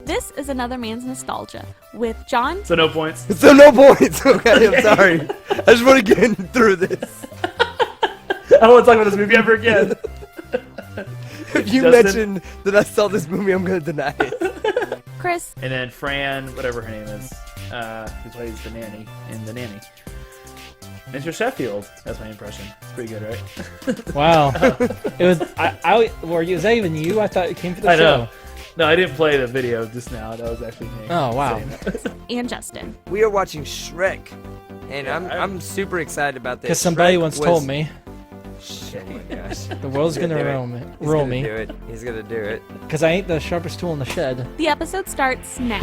This is Another Man's Nostalgia with John. So no points. So no points. Okay, I'm sorry. I just want to get through this. I don't want to talk about this movie ever again. If you Justin? mention that I saw this movie, I'm going to deny it. Chris. And then Fran, whatever her name is, who plays the nanny in The Nanny. Mr. Sheffield. That's my impression. It's pretty good, right? Wow. It was. Was that even you? I thought it came for the I show. know. No, I didn't play the video just now. That was actually me. Oh, wow. saying that. And Justin. We are watching Shrek, and Yeah, I'm super excited about this. Because somebody Shrek once was- told me Oh my gosh. the world's gonna roll me. He's gonna do it. He's gonna do it. Because I ain't the sharpest tool in the shed. The episode starts now.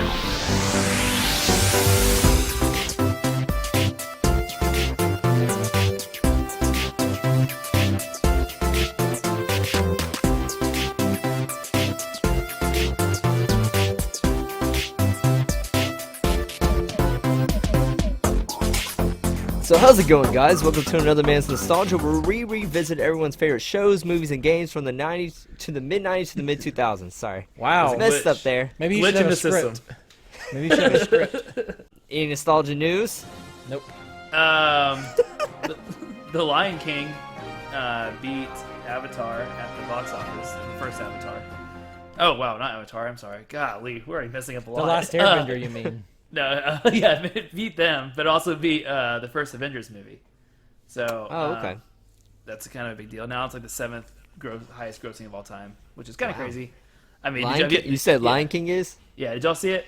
So how's it going, guys? Welcome to Another Man's Nostalgia, where we revisit everyone's favorite shows, movies, and games from the 90s to the mid-90s to the mid-2000s. Sorry. Wow. Messed glitch. up there. Maybe you Glitch should have in a the script. system. Maybe you should have a script. Any nostalgia news? Nope. The Lion King beat Avatar at the box office. The first Avatar. Oh wow, not Avatar. I'm sorry. Golly, we're already messing up a The lot. Last Airbender, you mean? No, yeah, it beat them, but also beat the first Avengers movie. So, Oh, okay. That's kind of a big deal. Now it's like the seventh highest grossing of all time, which is kind of Wow. crazy. I mean, Lion King, you said Lion King is? Yeah, did y'all see it?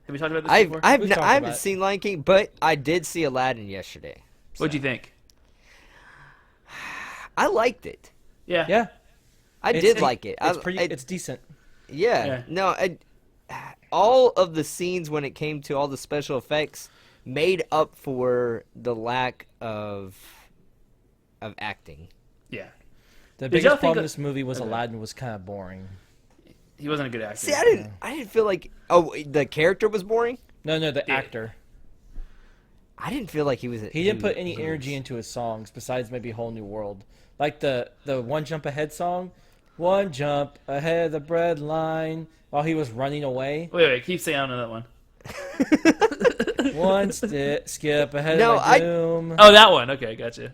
Have we talked about this I before? We've talked I haven't about it. seen Lion King, but I did see Aladdin yesterday. What'd you think? I liked it. Yeah. Yeah. I It's- did like it. It's I- pretty. I- It's decent. Yeah. Yeah. No, all of the scenes when it came to all the special effects made up for the lack of acting. Yeah. The Did y'all biggest think problem that- with this movie was Okay. Aladdin was kind of boring. He wasn't a good actor. See, I didn't feel like the character was boring. No, the Yeah. actor. I didn't feel like he was. He didn't put any energy into his songs besides maybe Whole New World. Like the One Jump Ahead song. One jump ahead of the bread line while he was running away. Wait, keep saying on that one. One skip ahead No, of my doom. Oh, that one. Okay, gotcha.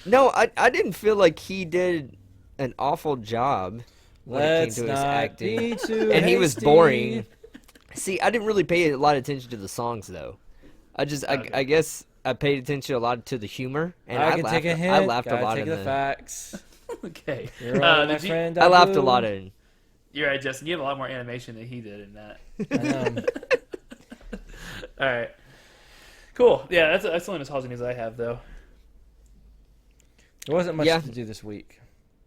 No, I didn't feel like he did an awful job when it came Let's to his not acting, be too and he was hasty. boring. See, I didn't really pay a lot of attention to the songs though. Okay. I guess I paid attention a lot to the humor, and I I can laughed. take a hint. I laughed a gotta lot take in the facts. Okay. You're right, my did you- friend. I laughed a Abu. lot in. You're right, Justin. You have a lot more animation than he did in that. I know. All right. Cool. Yeah, that's the only nostalgia news I have, though. There wasn't much Yeah. to do this week.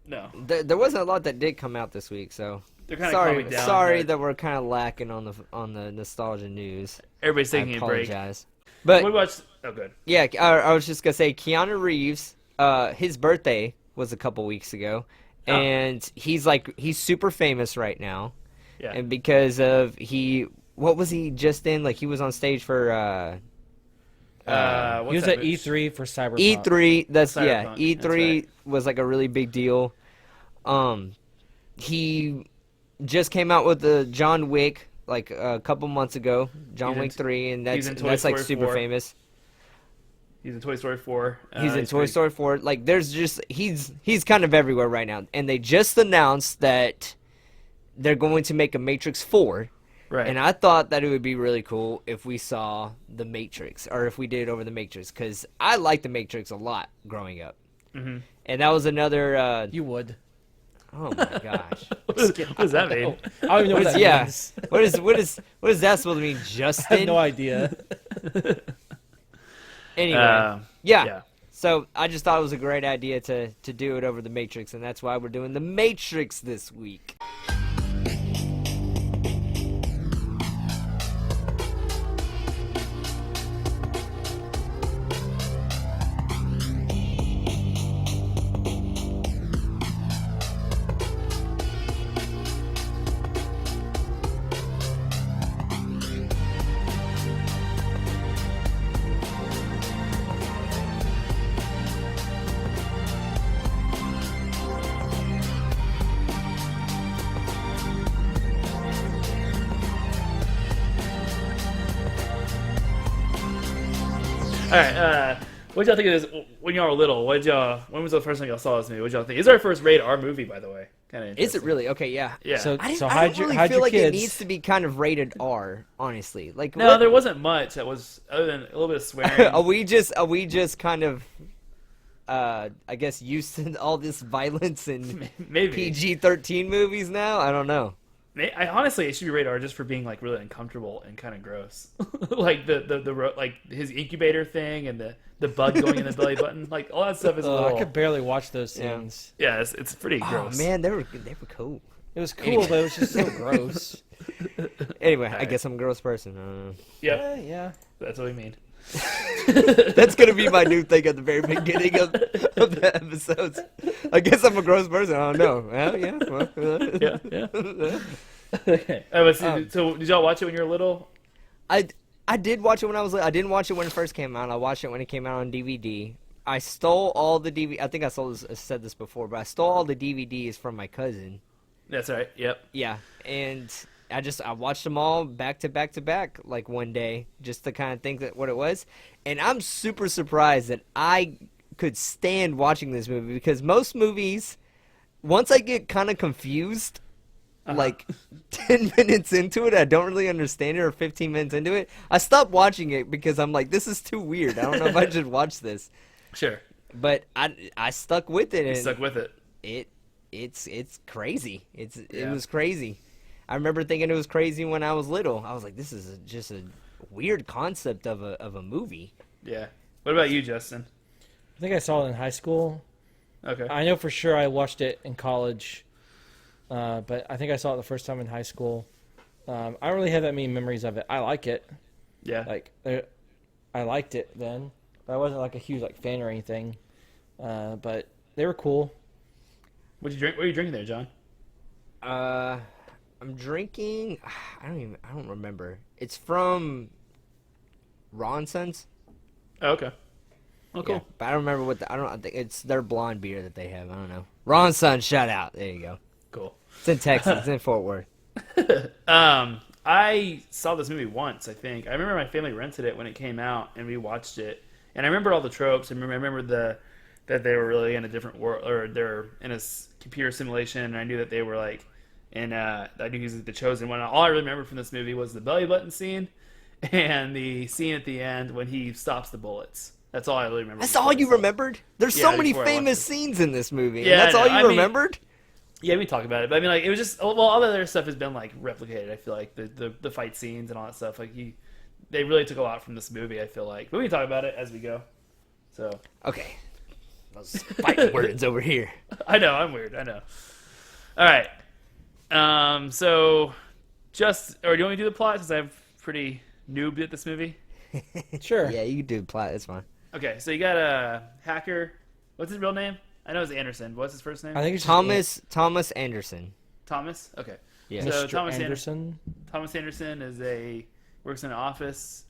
No, There wasn't a lot that did come out this week, so they're kind of calming down. sorry but that we're kind of lacking on the nostalgia news. everybody's I taking a break. apologize. But We watched. Oh, good. yeah, I was just gonna say Keanu Reeves. His birthday was a couple weeks ago, Oh. and he's super famous right now, Yeah. and because of what was he just in? Like he was on stage for What's He was that at movie? E3 for Cyberpunk. E3. That's Cyberpunk, E3 that's right. was like a really big deal. He just came out with the John Wick like a couple months ago, John He's in- Wick 3, and he's that's in Toy like Story super 4. famous. He's in Toy Story 4. He's in Toy pretty- Story 4. Like there's just he's kind of everywhere right now, and they just announced that they're going to make a Matrix 4. Right. And I thought that it would be really cool if we saw the Matrix, or if we did it over the Matrix, because I liked the Matrix a lot growing up. Mhm. And that was another. You would. Oh my gosh! what does that mean? I don't even know what that Yeah. means. what is that supposed to mean, Justin? I have no idea. Anyway, Uh, yeah. yeah. So I just thought it was a great idea to do it over the Matrix, and that's why we're doing the Matrix this week. right. What y'all think of this when y'all were little? When was the first time y'all saw this movie? What y'all think? It's our first rated R movie, by the way. Kind of. Is it really? Okay, yeah. Yeah. So, I so don't hide really hide feel your like kids. it needs to be kind of rated R, honestly. Like, No, there wasn't much that was other than a little bit of swearing. are we just kind of I guess used to all this violence in Maybe. PG-13 movies now? I don't know. Honestly, it should be rated R just for being like really uncomfortable and kind of gross, like like his incubator thing and the bug going in the belly button, like all that stuff is a I little. could barely watch those Yeah. scenes. Yeah, it's pretty Oh gross. man, they were cool. It was cool, but it was just so gross. Anyway, I Alright. guess I'm a gross person. I don't know. Yep, Yeah. that's what we mean. That's gonna be my new thing at the very beginning of the episodes. I guess I'm a gross person. I don't know. Well, yeah. Well, Yeah, yeah. Okay. So did y'all watch it when you were little? I did watch it when I was little. I didn't watch it when it first came out. I watched it when it came out on DVD. I stole all the DVD. I think I said this before, but I stole all the DVDs from my cousin. That's right. Yep. Yeah, and I watched them all back to back to back like one day just to kind of think that what it was. And I'm super surprised that I could stand watching this movie because most movies, once I get kind of confused, like 10 minutes into it, I don't really understand it, or 15 minutes into it, I stop watching it because I'm like, this is too weird. I don't know if I should watch this. Sure. But I stuck with it. You And stuck with it. it's crazy. It Yeah. was crazy. I remember thinking it was crazy when I was little. I was like, this is just a weird concept of a movie. Yeah. What about you, Justin? I think I saw it in high school. Okay. I know for sure I watched it in college, but I think I saw it the first time in high school. I don't really have that many memories of it. I like it. Yeah. Like, I liked it then, but I wasn't like a huge like fan or anything. But they were cool. What'd you drink? What are you drinking there, John? I'm drinking. I don't remember. It's from Ronson's. Oh, okay. Oh, cool. Yeah, but I don't remember what I think it's their blonde beer that they have. I don't know. Ronson, shout out. There you go. Cool. It's in Texas. It's in Fort Worth. I saw this movie once, I think. I remember my family rented it when it came out, and we watched it. And I remember all the tropes. I remember that they were really in a different world, or they're in a computer simulation. And I knew that they were like, I knew he was the chosen one. All I really remember from this movie was the belly button scene, and the scene at the end when he stops the bullets. That's all I really remember. That's all you remembered? There's Yeah, so many before I watched famous it. scenes in this movie. Yeah, And that's I all know. I you mean- remembered? Yeah, we talk about it, but I mean, like, it was just all the other stuff has been like replicated. I feel like the fight scenes and all that stuff. Like they really took a lot from this movie. I feel like, but we can talk about it as we go. So Okay. Those fighting words over here. I know I'm weird. I know. All right. So or do you want me to do the plot since I'm pretty noob at this movie? Sure. Yeah, you can do plot. That's fine. Okay, so you got a hacker. What's his real name? I know it's Anderson. What's his first name? I think it's just Thomas Anderson. Thomas. Okay. Yeah. So Mr. Thomas Anderson. Thomas Anderson works in an office,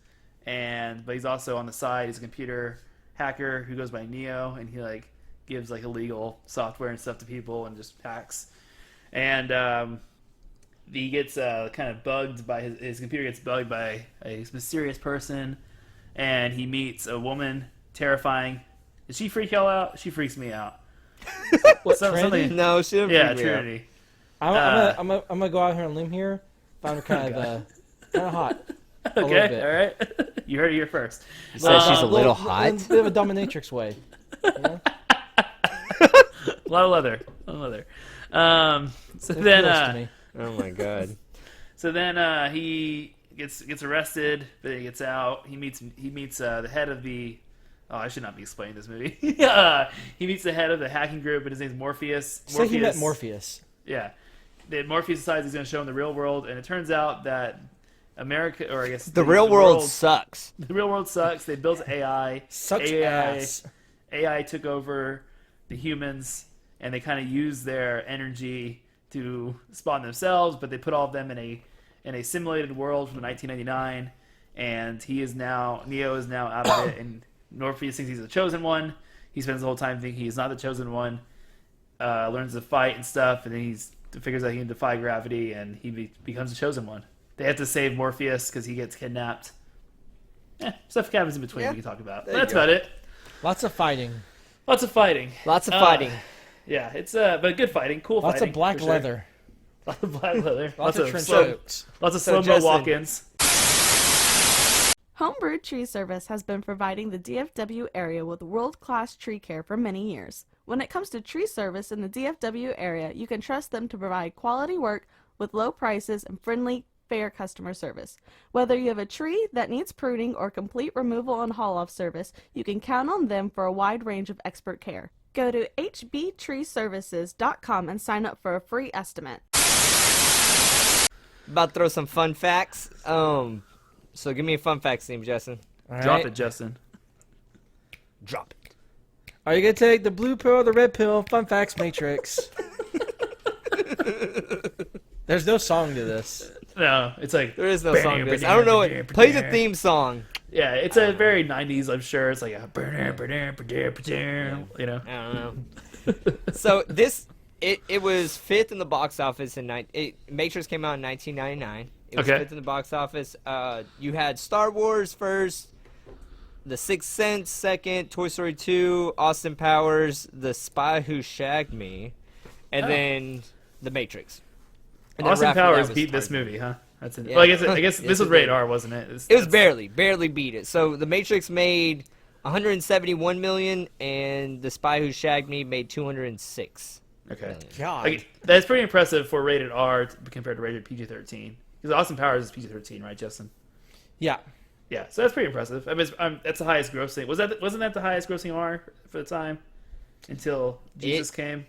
but he's also on the side. He's a computer hacker who goes by Neo, and he like gives like illegal software and stuff to people and just hacks. And he gets kind of bugged by his computer gets bugged by a mysterious person, and he meets a woman, terrifying. Does she freak y'all out? She freaks me out. What, Some- Trinity? something- No, she didn't Yeah, freak me out. Trinity. I'm gonna go out here on a limb here. Found her kind of hot. A little Okay, bit. all right. You heard it here first. You said she's a little hot? A bit of a dominatrix way. You know? A lot of leather. So It then, appeals to me. Oh my god. so then he gets arrested, but he gets out. He meets the head of the. Oh, I should not be explaining this movie. He meets the head of the hacking group, and his name's Morpheus. Say he met Morpheus. Yeah, Morpheus decides he's going to show him the real world, and it turns out that America, or I guess The real world sucks. The real world sucks. They built AI. Sucks AI, ass. AI took over the humans, and they kind of use their energy to spawn themselves. But they put all of them in a simulated world from 1999, and Neo is now out of it, and Morpheus thinks he's the chosen one. He spends the whole time thinking he's not the chosen one. Learns to fight and stuff, and then he figures out he can defy gravity, and he becomes the chosen one. They have to save Morpheus because he gets kidnapped. Stuff happens in between Yeah. we can talk about. There But you that's go. about it. Lots of fighting. Lots of fighting. Lots of fighting. Yeah, it's but good fighting, cool Lots fighting. of black for sure. leather. Lots of black leather. Lots of trench slow, coats. lots of So, slow-mo Justin- walk-ins. Homebrew Tree Service has been providing the DFW area with world-class tree care for many years. When it comes to tree service in the DFW area, you can trust them to provide quality work with low prices and friendly, fair customer service. Whether you have a tree that needs pruning or complete removal and haul-off service, you can count on them for a wide range of expert care. Go to hbtreeservices.com and sign up for a free estimate. About to throw some fun facts. So give me a fun fact theme, Justin. All Drop right. it, Justin. Drop it. Are you gonna take the blue pill or the red pill? Fun facts matrix. There's no song to this. No, it's like There is no song to this. I don't know it. Play the theme song. Yeah, it's a very 90s, I'm sure. It's like a you know. I don't know. So it was fifth in the box office Matrix came out in 1999. It was Okay. fifth in the box office. You had Star Wars first, The Sixth Sense second, Toy Story 2, Austin Powers, The Spy Who Shagged Me, and Oh. then The Matrix. And then Austin right after that Powers was beat this Target. movie, huh? That's Yeah. well, I guess Yes, this was it rated did. R, wasn't it? It was That's- barely beat it. So The Matrix made 171 million, and The Spy Who Shagged Me made 206 Okay. million. God. Like, that's pretty impressive for rated R compared to rated PG-13. Because Austin Powers is PG-13, right, Justin? Yeah. Yeah, so that's pretty impressive. I mean, that's the highest grossing. Wasn't that the highest grossing R for the time until Jesus came?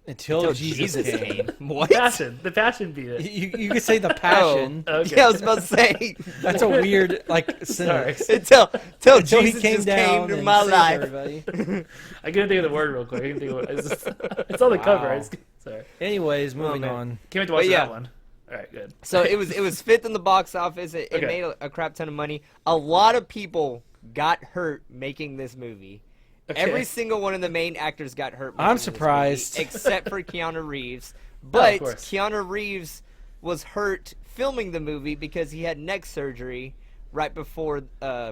Until Jesus came. What? The Passion beat it. You could say the passion. Okay. Yeah, I was about to say. That's a weird Sorry, sentence. until Until Jesus he came just down came to and my saved life. everybody. I couldn't think of the word real quick. I couldn't think of it's on the cover. Wow. Sorry, Anyways, moving man. on. can't wait to watch But yeah. that one. All right, good. So it was fifth in the box office. It Okay. made a crap ton of money. A lot of people got hurt making this movie. Okay. Every single one of the main actors got hurt. I'm making this surprised. movie, except for Keanu Reeves. Oh, But of course. Keanu Reeves was hurt filming the movie because he had neck surgery right before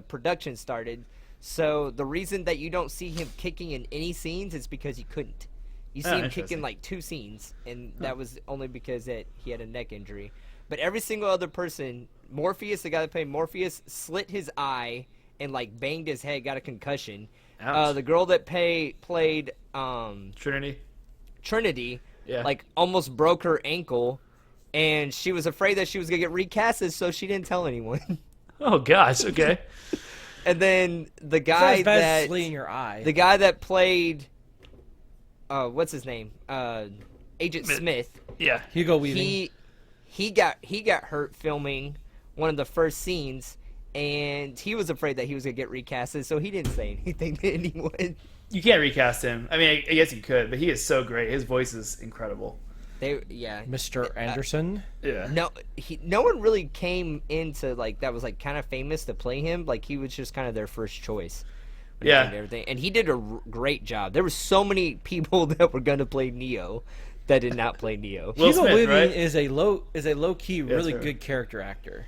production started. So the reason that you don't see him kicking in any scenes is because he couldn't. You see Oh, him interesting. kicking like 2 scenes, and that was only because that he had a neck injury. But every single other person, Morpheus, the guy that played Morpheus, slit his eye and like banged his head, got a concussion. Ouch. The girl that played Trinity. Trinity, Yeah. like almost broke her ankle, and she was afraid that she was gonna get recasted, so she didn't tell anyone. Oh gosh. Okay. And then the It's not guy as bad as that slitting your eye. the guy that played, what's his name? Agent Mi- Smith. Yeah. Hugo Weaving. He got hurt filming one of the first scenes, and he was afraid that he was gonna get recasted, so he didn't say anything to anyone. You can't recast him. I mean, I guess you could, but he is so great. His voice is incredible. Mr. Anderson. Yeah. No one really came into like that was like kind of famous to play him. Like he was just kind of their first choice. when it Yeah. came to everything, and he did a great job. There were so many people that were gonna play Neo that did not play Neo. Will Hugo Smith, Weaving right? is a low key really right. good character actor.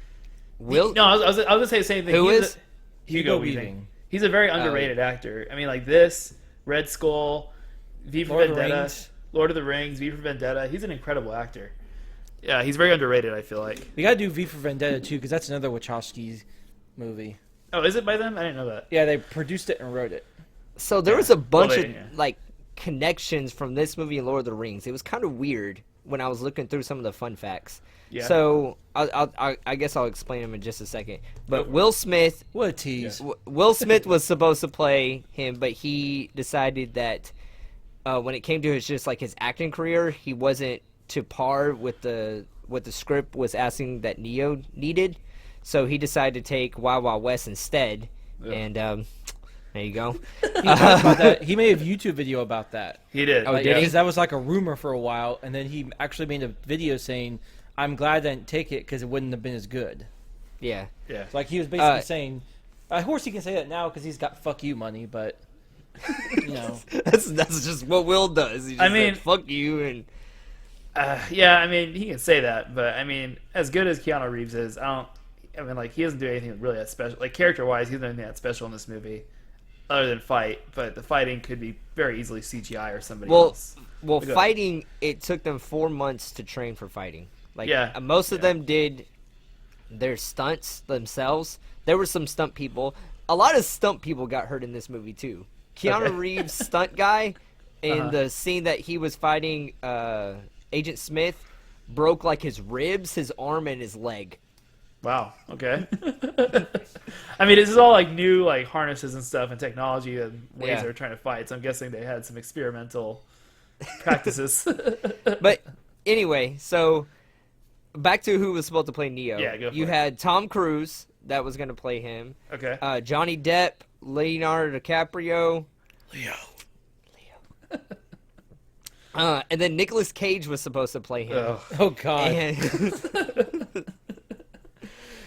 Will No, I was gonna say the same thing. Who He's is? Hugo Weaving? He's a very underrated actor. I mean, like this, Red Skull, V for Lord of the Vendetta, Rings. Lord of the Rings, V for Vendetta. He's an incredible actor. Yeah, he's very underrated. I feel like. We gotta do V for Vendetta too, because that's another Wachowski movie. Oh, is it by them? I didn't know that. Yeah, they produced it and wrote it. So there was a bunch Well, of yeah. like connections from this movie and Lord of the Rings. It was kind of weird when I was looking through some of the fun facts. Yeah. So I guess I'll explain them in just a second. But Will Smith What a tease! Will Smith was supposed to play him, but he decided that when it came to his acting career, he wasn't to par with what the script was asking that Neo needed. So he decided to take Wild Wild West instead, and there you go. He talked about that. He made a YouTube video about that. He did. Oh, Like, did he? because that was like a rumor for a while, and then he actually made a video saying, "I'm glad I didn't take it because it wouldn't have been as good." Yeah. Yeah. So, like he was basically saying, of course he can say that now because he's got "fuck you" money, but you know, That's just what Will does. He just I mean- said, fuck you, and Yeah, I mean, he can say that, but I mean, as good as Keanu Reeves is, I I mean, like he doesn't do anything really that special. Like character-wise, he doesn't do anything that special in this movie, other than fight. But the fighting could be very easily CGI or somebody else. Well, Go ahead. fighting, it took them 4 months to train for fighting. Like, Yeah. most of them did their stunts themselves. There were some stunt people. A lot of stunt people got hurt in this movie, too. Keanu Okay. Reeves' stunt guy, in Uh-huh. the scene that he was fighting Agent Smith, broke, like, his ribs, his arm, and his leg. Wow. Okay. I mean, this is all like new like harnesses and stuff and technology and ways Yeah. they're trying to fight. So I'm guessing they had some experimental practices. But anyway, so back to who was supposed to play Neo. Yeah, go for you it. had Tom Cruise that was going to play him. Okay. Johnny Depp, Leonardo DiCaprio, Leo. and then Nicolas Cage was supposed to play him. Ugh. Oh God. And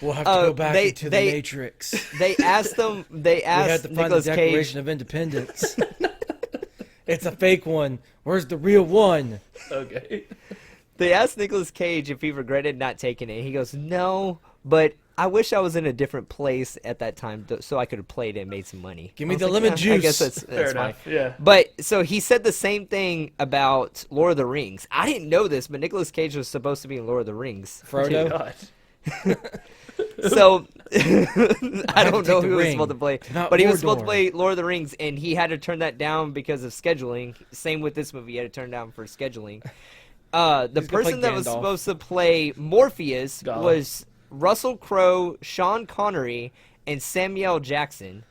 We'll have to go back into the they- Matrix. they asked him. They We had asked to find the Nicolas Cage. Declaration of Independence. It's a fake one. Where's the real one? Okay. They asked Nicolas Cage if he regretted not taking it. He goes, "No, but I wish I was in a different place at that time so I could have played it and made some money." Give me I was the like, lemon I juice." guess that's Fair fine. enough. Yeah. But so he said the same thing about Lord of the Rings. I didn't know this, but Nicolas Cage was supposed to be in Lord of the Rings. Frodo. God. So I to don't take know the who was ring supposed to play, not but he was supposed to Mordor. play Lord of the Rings, and he had to turn that down because of scheduling. Same with this movie, he had to turn down for scheduling. The He's gonna play person that was Gandalf. supposed to play Morpheus Gollum. was Russell Crowe, Sean Connery, and Samuel Jackson.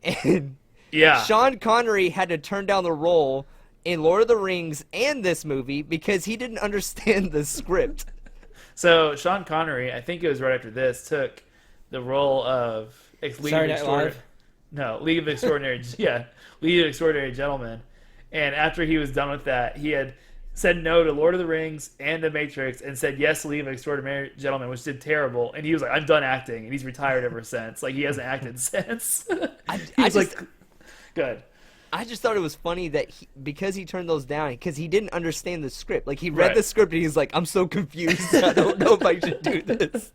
And Yeah. Sean Connery had to turn down the role in Lord of the Rings and this movie because he didn't understand the script. So Sean Connery, I think it was right after this, took the role of League Saturday of Night Extraordinary. Live? No, League of Extraordinary. Yeah, League of Extraordinary Gentlemen. And after he was done with that, he had said no to Lord of the Rings and The Matrix, and said yes to League of Extraordinary Gentlemen, which did terrible. And he was like, "I'm done acting," and he's retired ever since. Like he hasn't acted since. He was like, "Good." I just thought it was funny that because he turned those down, because he didn't understand the script. Like, he read Right. the script and he's like, I'm so confused. I don't know if I should do this.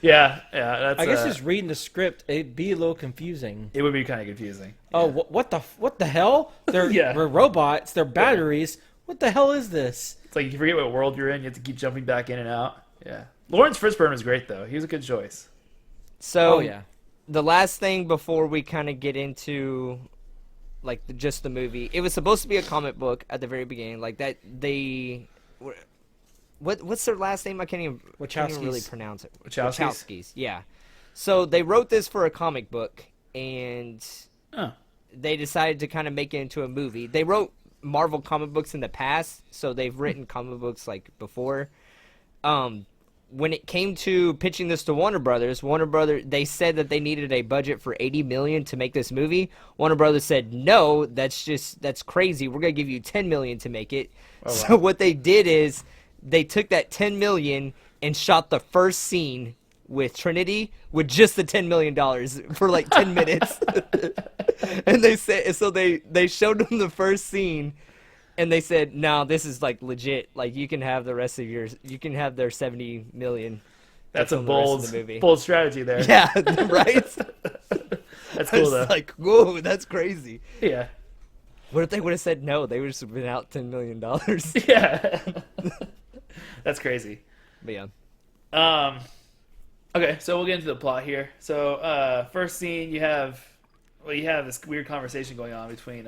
Yeah, that's. I guess just reading the script, it'd be a little confusing. it would be kind of confusing. Oh, what the hell? They're Yeah. we're robots. They're batteries. What the hell is this? It's like you forget what world you're in. You have to keep jumping back in and out. Yeah, Lawrence Fishburne was great though. He was a good choice. So, Oh yeah. the last thing before we kind of get into, like, just the movie, it was supposed to be a comic book at the very beginning. Like, that they... What's their last name? I can't even really Wachowskis. pronounce it. Wachowskis? Yeah. So they wrote this for a comic book, and Oh, they decided to kind of make it into a movie. They wrote Marvel comic books in the past, so they've written comic books like before. When it came to pitching this to Warner Brothers, they said that they needed a budget for $80 million to make this movie. Warner Brothers said, "No, that's crazy. We're gonna give you $10 million to make it." Oh, So wow. what they did is they took that $10 million and shot the first scene with Trinity with just the $10 million for like 10 minutes. And they said, so they showed them the first scene, and they said, "No, this is like legit. Like, you can have the rest of yours. You can have their $70 million." that's a film the rest of bold, the movie. bold strategy there. Yeah, right. That's I cool was though. like, whoa, that's crazy. Yeah, What if they would have said no? They would have just been out $10 million. But yeah. That's crazy. yeah. Okay, so we'll get into the plot here. So, first scene, you have this weird conversation going on between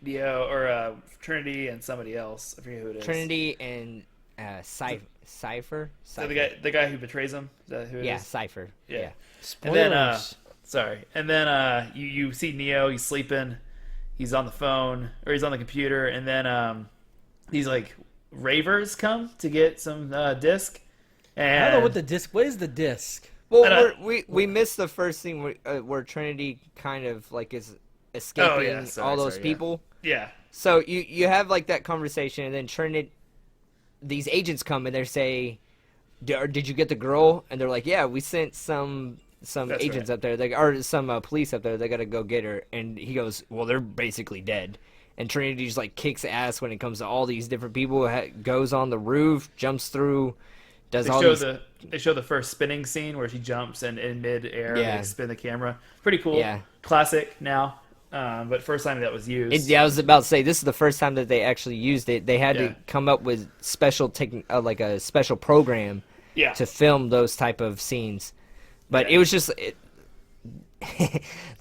Neo or Trinity and somebody else. I forget who it is. Trinity and Cypher. So the guy who betrays him. Is that who it is? Yeah, Cypher. Yeah. Spoilers. And then, sorry. And then you see Neo. He's sleeping. He's on the phone or he's on the computer. And then these like ravers come to get some disc. And I don't know what the disc. What is the disc? Well, I don't- we missed the first thing where Trinity kind of like is escaping Oh, yeah. Sorry, all those yeah. people. Yeah. So you have like that conversation, and then Trinity, these agents come and they say, "Did you get the girl?" And they're like, "Yeah, we sent some That's agents right. up there, or some police up there. They got to go get her." And he goes, "Well, they're basically dead." And Trinity just like kicks ass when it comes to all these different people. Goes on the roof, jumps through does They all show these. they show the first spinning scene where she jumps and in mid-air Yeah. they spin the camera. Pretty cool. Yeah. Classic now. But first time that was used. I was about to say this is the first time that they actually used it. They had Yeah. to come up with like a special program Yeah. to film those type of scenes. But it was just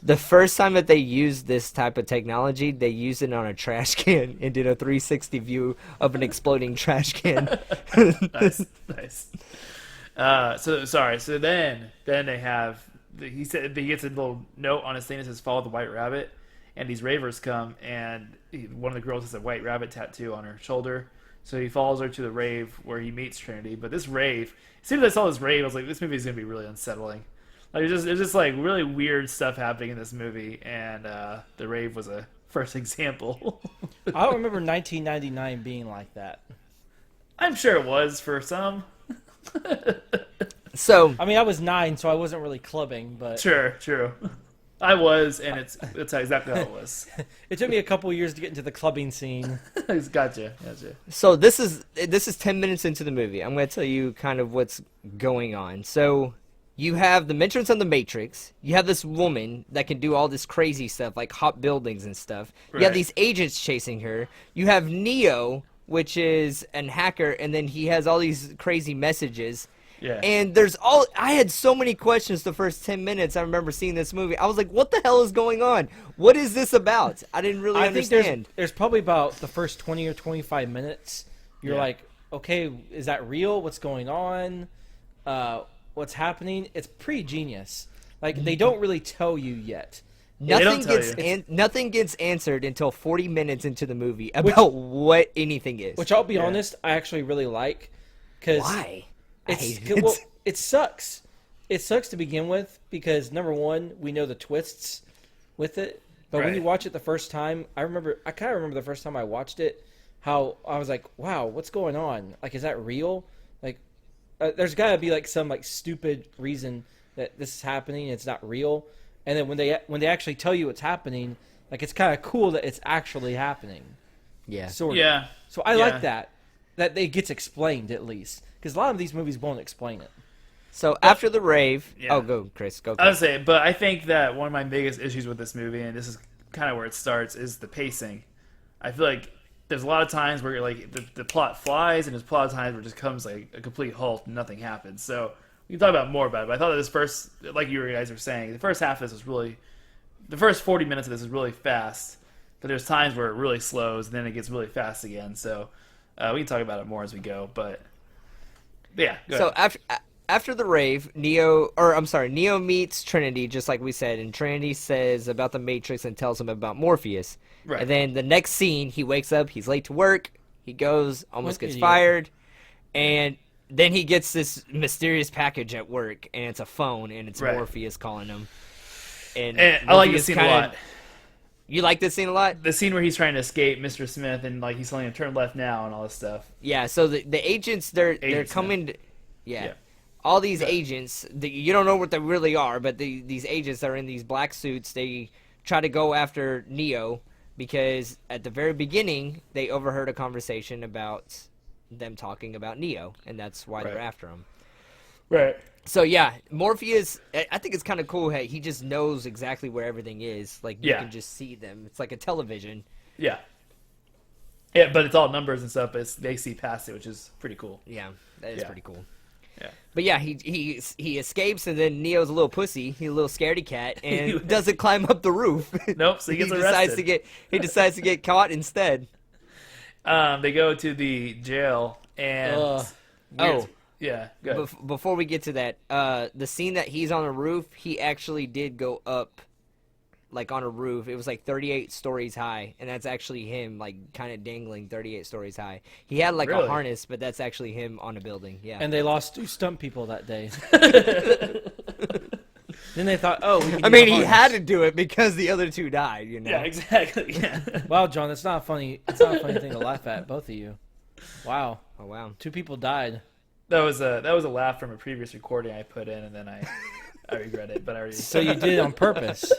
the first time that they used this type of technology, they used it on a trash can and did a 360 view of an exploding trash can. Nice. So then they have he said he gets a little note on his thing that says "Follow the White Rabbit," and these ravers come, and one of the girls has a white rabbit tattoo on her shoulder. So he follows her to the rave where he meets Trinity. But this rave, as soon as I saw this rave, I was like, this movie is gonna be really unsettling. Like it's just like really weird stuff happening in this movie, and the rave was a first example. I don't remember 1999 being like that. I'm sure it was for some. So I mean, I was 9, so I wasn't really clubbing, but Sure, true. I was, and that's exactly how it was. it took me a couple years to get into the clubbing scene. Gotcha. So this is 10 minutes into the movie. I'm going to tell you kind of what's going on. So you have the mentions on the Matrix. You have this woman that can do all this crazy stuff, like hop buildings and stuff. You have Right. these agents chasing her. You have Neo, which is an hacker, and then he has all these crazy messages. Yeah. And I had so many questions the first 10 minutes I remember seeing this movie. I was like, what the hell is going on? What is this about? I didn't really I think understand. there's probably about the first 20 or 25 minutes. You're Yeah. like, okay, is that real? What's going on? What's happening? It's pretty genius. Like, they don't really tell you yet. they don't Nothing tell nothing gets answered until 40 minutes into the movie about what anything is. Which I'll be Yeah. honest, I actually really like. Cause Why? I It's, hate it. well, it sucks. It sucks to begin with because, number one, we know the twists with it. But when Right. you watch it the first time, I kind of remember the first time I watched it, how I was like, wow, what's going on? Like, is that real? Like, there's got to be like some like stupid reason that this is happening. It's not real. And then when they actually tell you it's happening, like, it's kind of cool that it's actually happening. Yeah. Sort of. Yeah. So I Yeah. like that it gets explained at least. Because a lot of these movies won't explain it. So after the rave, Yeah. oh, go Chris, go. I would say, but I think that one of my biggest issues with this movie, and this is kind of where it starts, is the pacing. I feel like there's a lot of times where like the plot flies, and there's a lot of times where it just comes like a complete halt and nothing happens. So we can talk about more about it. But I thought that this first, like you guys were saying, the first half of this was really, the first 40 minutes of this is really fast. But there's times where it really slows, and then it gets really fast again. So we can talk about it more as we go. But yeah. Go So ahead. after the rave, Neo meets Trinity, just like we said, and Trinity says about the Matrix and tells him about Morpheus. Right. And then the next scene, he wakes up, he's late to work, he goes, almost What gets idiot. fired, and then he gets this mysterious package at work, and it's a phone, and it's Right. Morpheus calling him. And And I like this Morpheus scene a kinda- lot. You like this scene a lot? The scene where he's trying to escape Mr. Smith and like he's telling him turn left now and all this stuff. Yeah, so the agents, they're Agents, coming. Yeah. Yeah. All these agents, you don't know what they really are, but these agents are in these black suits. They try to go after Neo because at the very beginning, they overheard a conversation about them talking about Neo, and that's why they're Right. after him. Right. So yeah, Morpheus, I think it's kind of cool. Hey, he just knows exactly where everything is. Like you Yeah. can just see them. It's like a television. Yeah. Yeah, but it's all numbers and stuff, but they see past it, which is pretty cool. Yeah, that is Yeah. pretty cool. Yeah. But yeah, he escapes, and then Neo's a little pussy. He's a little scaredy cat, and doesn't climb up the roof. Nope, so he gets decides arrested. he decides to get caught instead. They go to the jail and Ugh. Oh. yeah, good. Before we get to that, the scene that he's on a roof, he actually did go up, like on a roof. It was like 38 stories high, and that's actually him, like kind of dangling 38 stories high. He had like Really? a harness, but that's actually him on a building. Yeah. And they lost 2 stunt people that day. Then they thought, oh, we can I use mean, a he harness. had to do it because the other two died. You know. Yeah, exactly. Yeah. Wow, John, that's not funny. It's not a funny thing to laugh at, both of you. Wow, Oh wow. 2 people died. that was a laugh from a previous recording I put in, and then I regret it. But I already So you did it on purpose.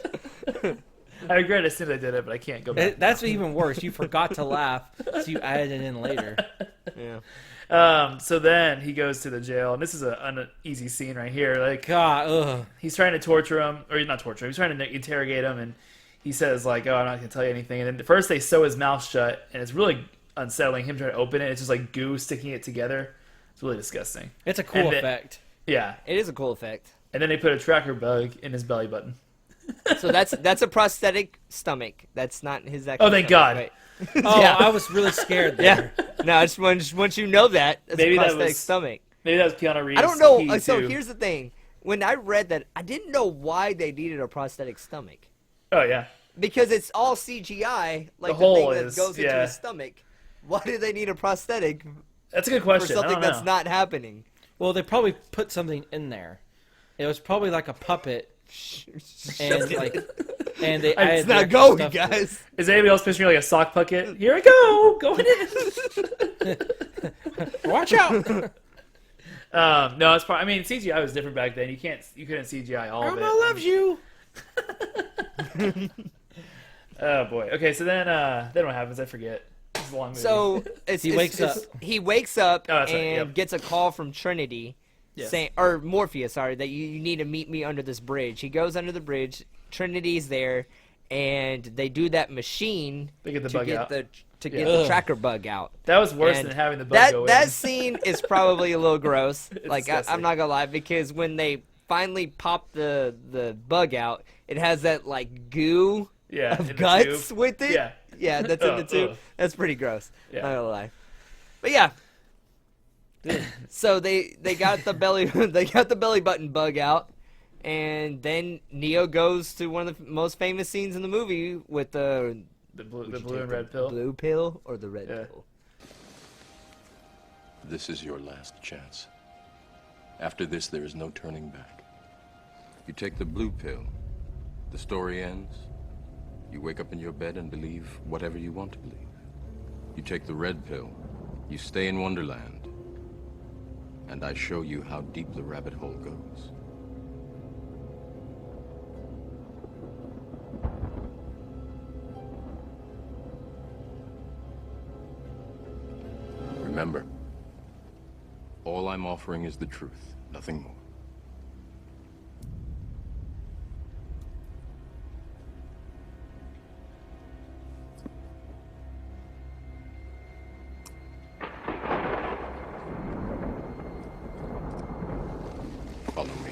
I regret it as soon as I did it, but I can't go back. That's even worse. You forgot to laugh, so you added it in later. Yeah. So then he goes to the jail, and this is an easy scene right here. Like, God, ugh. he's trying to torture him, or not torture him. He's trying to interrogate him, and he says like, "Oh, I'm not going to tell you anything." And then first they sew his mouth shut, and it's really unsettling. Him trying to open it, it's just like goo sticking it together. It's really disgusting. It's a cool And then- effect. Yeah, It is a cool effect. and then they put a tracker bug in his belly button. So that's a prosthetic stomach. That's not his actual. Oh, thank stomach, God. but- Oh, Yeah. I was really scared Yeah. there. No, I just want you to know that. It's Maybe a that prosthetic was- stomach. Maybe that was Keanu Reeves. I don't know. key So to- here's the thing. When I read that, I didn't know why they needed a prosthetic stomach. Oh yeah, Because it's all CGI, like the, hole thing that is- goes into yeah. his stomach. Why do they need a prosthetic that's a good for question. I something don't that's know. not happening? Well, they probably put something in there. It was probably like a puppet, and like, and they added It's the not extra going, stuff to it. guys. Is anybody else picturing like a sock puppet? Here I go, going in. Watch out! No, it's probably. I mean, CGI was different back then. You couldn't CGI all of it. Irma loves you. Oh boy. Okay, so then what happens? I forget. It's a long movie. So He wakes up. He wakes up Oh, that's right, and yep. gets a call from Trinity, Yes. saying, or Morpheus, sorry, that you need to meet me under this bridge. He goes under the bridge. Trinity's there, and they do that machine They get the to bug get out. the Yeah. the tracker bug out. That was worse And than having the bug go that in. scene is probably a little gross. Like disgusting. I'm not gonna lie, because when they finally pop the bug out, it has that like goo Yeah, in of the guts tube. with it. Yeah. Yeah, that's in the Ugh, tube. ugh. That's pretty gross. Yeah. Not gonna lie. But yeah. So they got the belly button bug out, and then Neo goes to one of the most famous scenes in the movie with the The blue would you take and the red pill. blue pill or the red Yeah. pill. This is your last chance. After this, there is no turning back. You take the blue pill, the story ends. You wake up in your bed and believe whatever you want to believe. You take the red pill, you stay in Wonderland, and I show you how deep the rabbit hole goes. Remember, all I'm offering is the truth, nothing more. Follow me.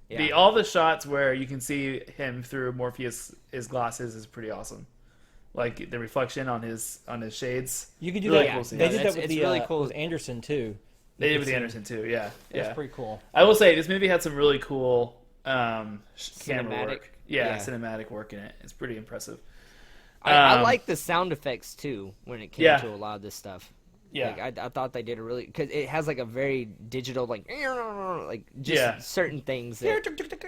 Yeah. All the shots where you can see him through Morpheus' glasses is pretty awesome. Like the reflection on his shades. You could do Really that. cool scene. They did It's- that with it's the really cool. with Anderson too. They did You with could see- Anderson too. Yeah, That's yeah. pretty cool. I will say this movie had some really cool camera Cinematic. work. Yeah, Yeah. cinematic work in it. It's pretty impressive. I Um, like the sound effects too when it came Yeah. to a lot of this stuff. Yeah, Like, I thought they did a really, because it has like a very digital like just Yeah. certain things. That,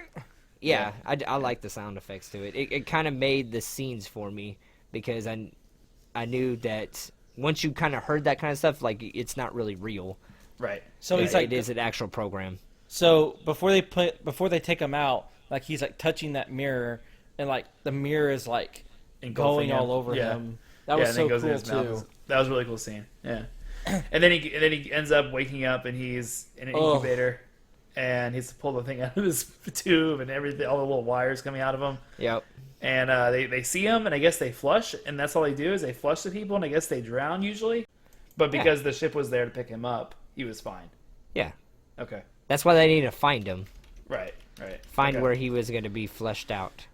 yeah, I like the sound effects to it. It kind of made the scenes for me because I knew that once you kind of heard that kind of stuff, like it's not really real. right. So he's like, it is an actual program. so before they take him out, like he's like touching that mirror, and like the mirror is like Engulfing going him. all over Yeah. him. That Yeah, was and then so it goes in cool his mouth. too. That was a really cool scene. Yeah. And then he ends up waking up and he's in an Oh. incubator, and he's pulled the thing out of his tube and everything, all the little wires coming out of him. Yep. And they see him, and I guess they flush, and that's all they do is they flush the people, and I guess they drown usually. But because the ship was there to pick him up, he was fine. Yeah. Okay. That's why they need to find him. Right. Find Okay. where he was going to be fleshed out.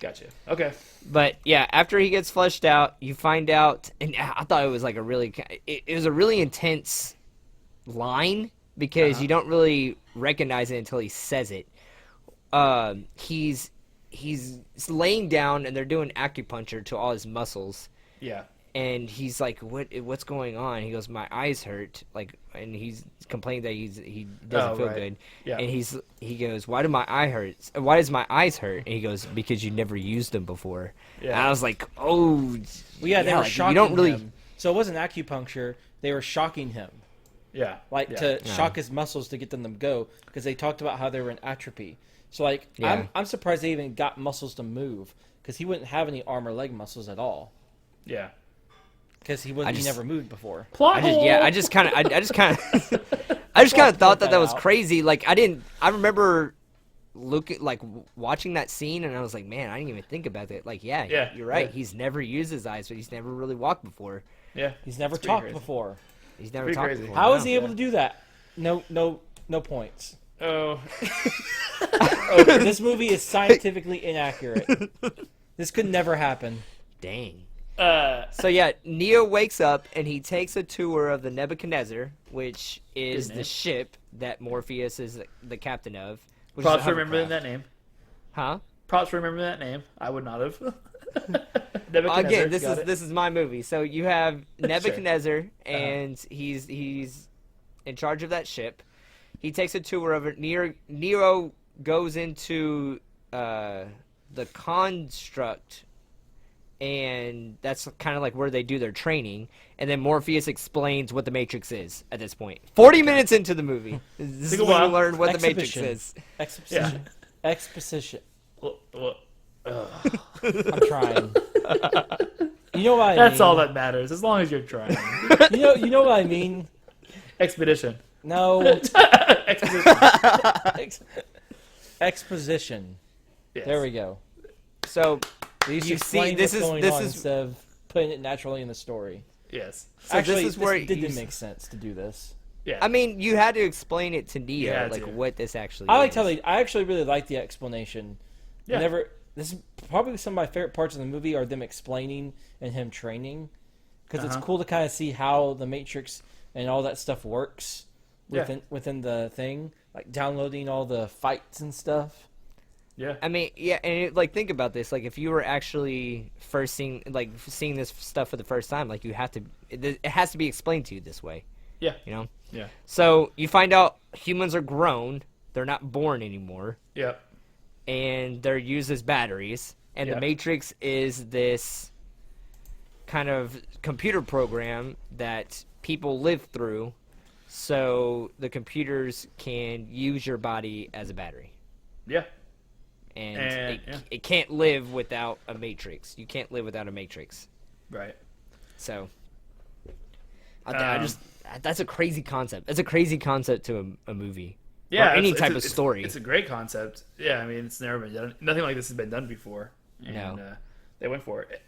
Gotcha. Okay. But yeah, after he gets fleshed out, you find out, and I thought it was like it was a really intense line because you don't really recognize it until he says it. He's laying down and they're doing acupuncture to all his muscles, Yeah. and he's like, "What's going on?" He goes, "My eyes hurt," like, and he's complaining that he doesn't Oh, feel right. good. Yeah. And he goes, "Why do my eye hurt? Why does my eyes hurt?" And he goes, "Because you never used them before." Yeah. And I was like, "Oh, Well, yeah, they were like, shocking you don't really." him. So it wasn't acupuncture; they were shocking him, Yeah. like yeah. to shock his muscles to get them to go, because they talked about how they were in atrophy. So like, Yeah. I'm surprised they even got muscles to move, because he wouldn't have any arm or leg muscles at all. Yeah. because he just- never moved before. Plot hole. I just kind of thought that that was out. crazy. Like I remember watching that scene, and I was like, man, I didn't even think about that. Like, Yeah, you're right. yeah. He's never used his eyes, but he's never really walked before. Yeah, He's never It's pretty talked crazy. before. He's never Pretty talked crazy. before. How no. is he able to do that? No points. Oh, Oh, this movie is scientifically inaccurate. This could never happen. Dang. uh, So yeah, Neo wakes up and he takes a tour of the Nebuchadnezzar, which is Good the name. ship that Morpheus is the captain of. Which props is for a remembering hovercraft. that name. Huh? Props for remembering that name. I would not have. Again, this got it. is my movie. So you have Nebuchadnezzar, and he's in charge of that ship. He takes a tour of it. Neo goes into the construct, and that's kind of like where they do their training. And then Morpheus explains what the Matrix is at this point. 40 minutes into the movie, this Take is a when while. you learn what the Matrix Exhibition. is. Exposition. Exposition. Well, I'm trying. You know what I that's mean? all that matters, as long as you're trying. You know what I mean? Expedition. No. Exposition. Exposition. Yes. There we go. So They used to You explain see, this what's is- going this on is- instead of putting it naturally in the story. Yes. So Actually, this is where it didn't you- make sense to do this. Yeah. I mean, you had to explain it to Neo, had like to. what this actually I like is. how I actually really like the explanation. Yeah. This is probably some of my favorite parts of the movie are them explaining and him training, because it's cool to kind of see how the Matrix and all that stuff works Yeah. within the thing, like downloading all the fights and stuff. Yeah. I mean, yeah, and like think about this. Like, if you were actually seeing this stuff for the first time, like you have to, it has to be explained to you this way. Yeah. You know. Yeah. So you find out humans are grown; they're not born anymore, Yep. and they're used as batteries. And the Yep. Matrix is this kind of computer program that people live through, so the computers can use your body as a battery. Yeah. And Yeah. it can't live without a matrix. You can't live without a matrix. Right. So that's a crazy concept. That's a crazy concept to a movie. Yeah. Or any it's- type it's- of story. It's a great concept. Yeah. I mean, it's never been done. Nothing like this has been done before. And, No. they went for it.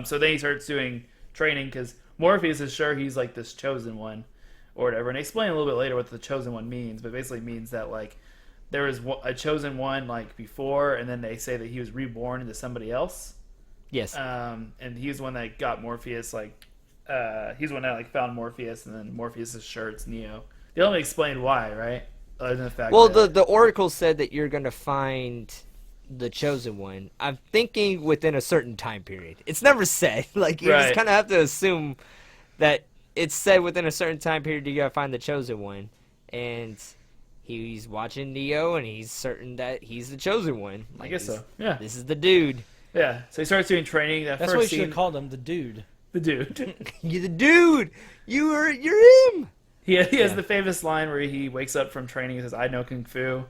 So then he starts doing training because Morpheus is sure he's like this chosen one or whatever. And they explain a little bit later what the chosen one means, but basically means that like there was a chosen one like before, and then they say that he was reborn into somebody else. Yes. And he's the one that got Morpheus. Like, he's the one that like found Morpheus, and then Morpheus is sure it's Neo. They only explained why, right? Other than the fact. Well, that, the Oracle said that you're going to find the chosen one. I'm thinking within a certain time period. It's never said. Like, you Right. just kind of have to assume that it's said within a certain time period you got to find the chosen one. And he's watching Neo, and he's certain that he's the chosen one. I Like, guess this- so. Yeah. This is the dude. Yeah. So he starts doing training. That That's what you first should scene, have called him, the dude. the dude. You're the dude. You're him. He has Yeah. the famous line where he wakes up from training and says, "I know kung fu,"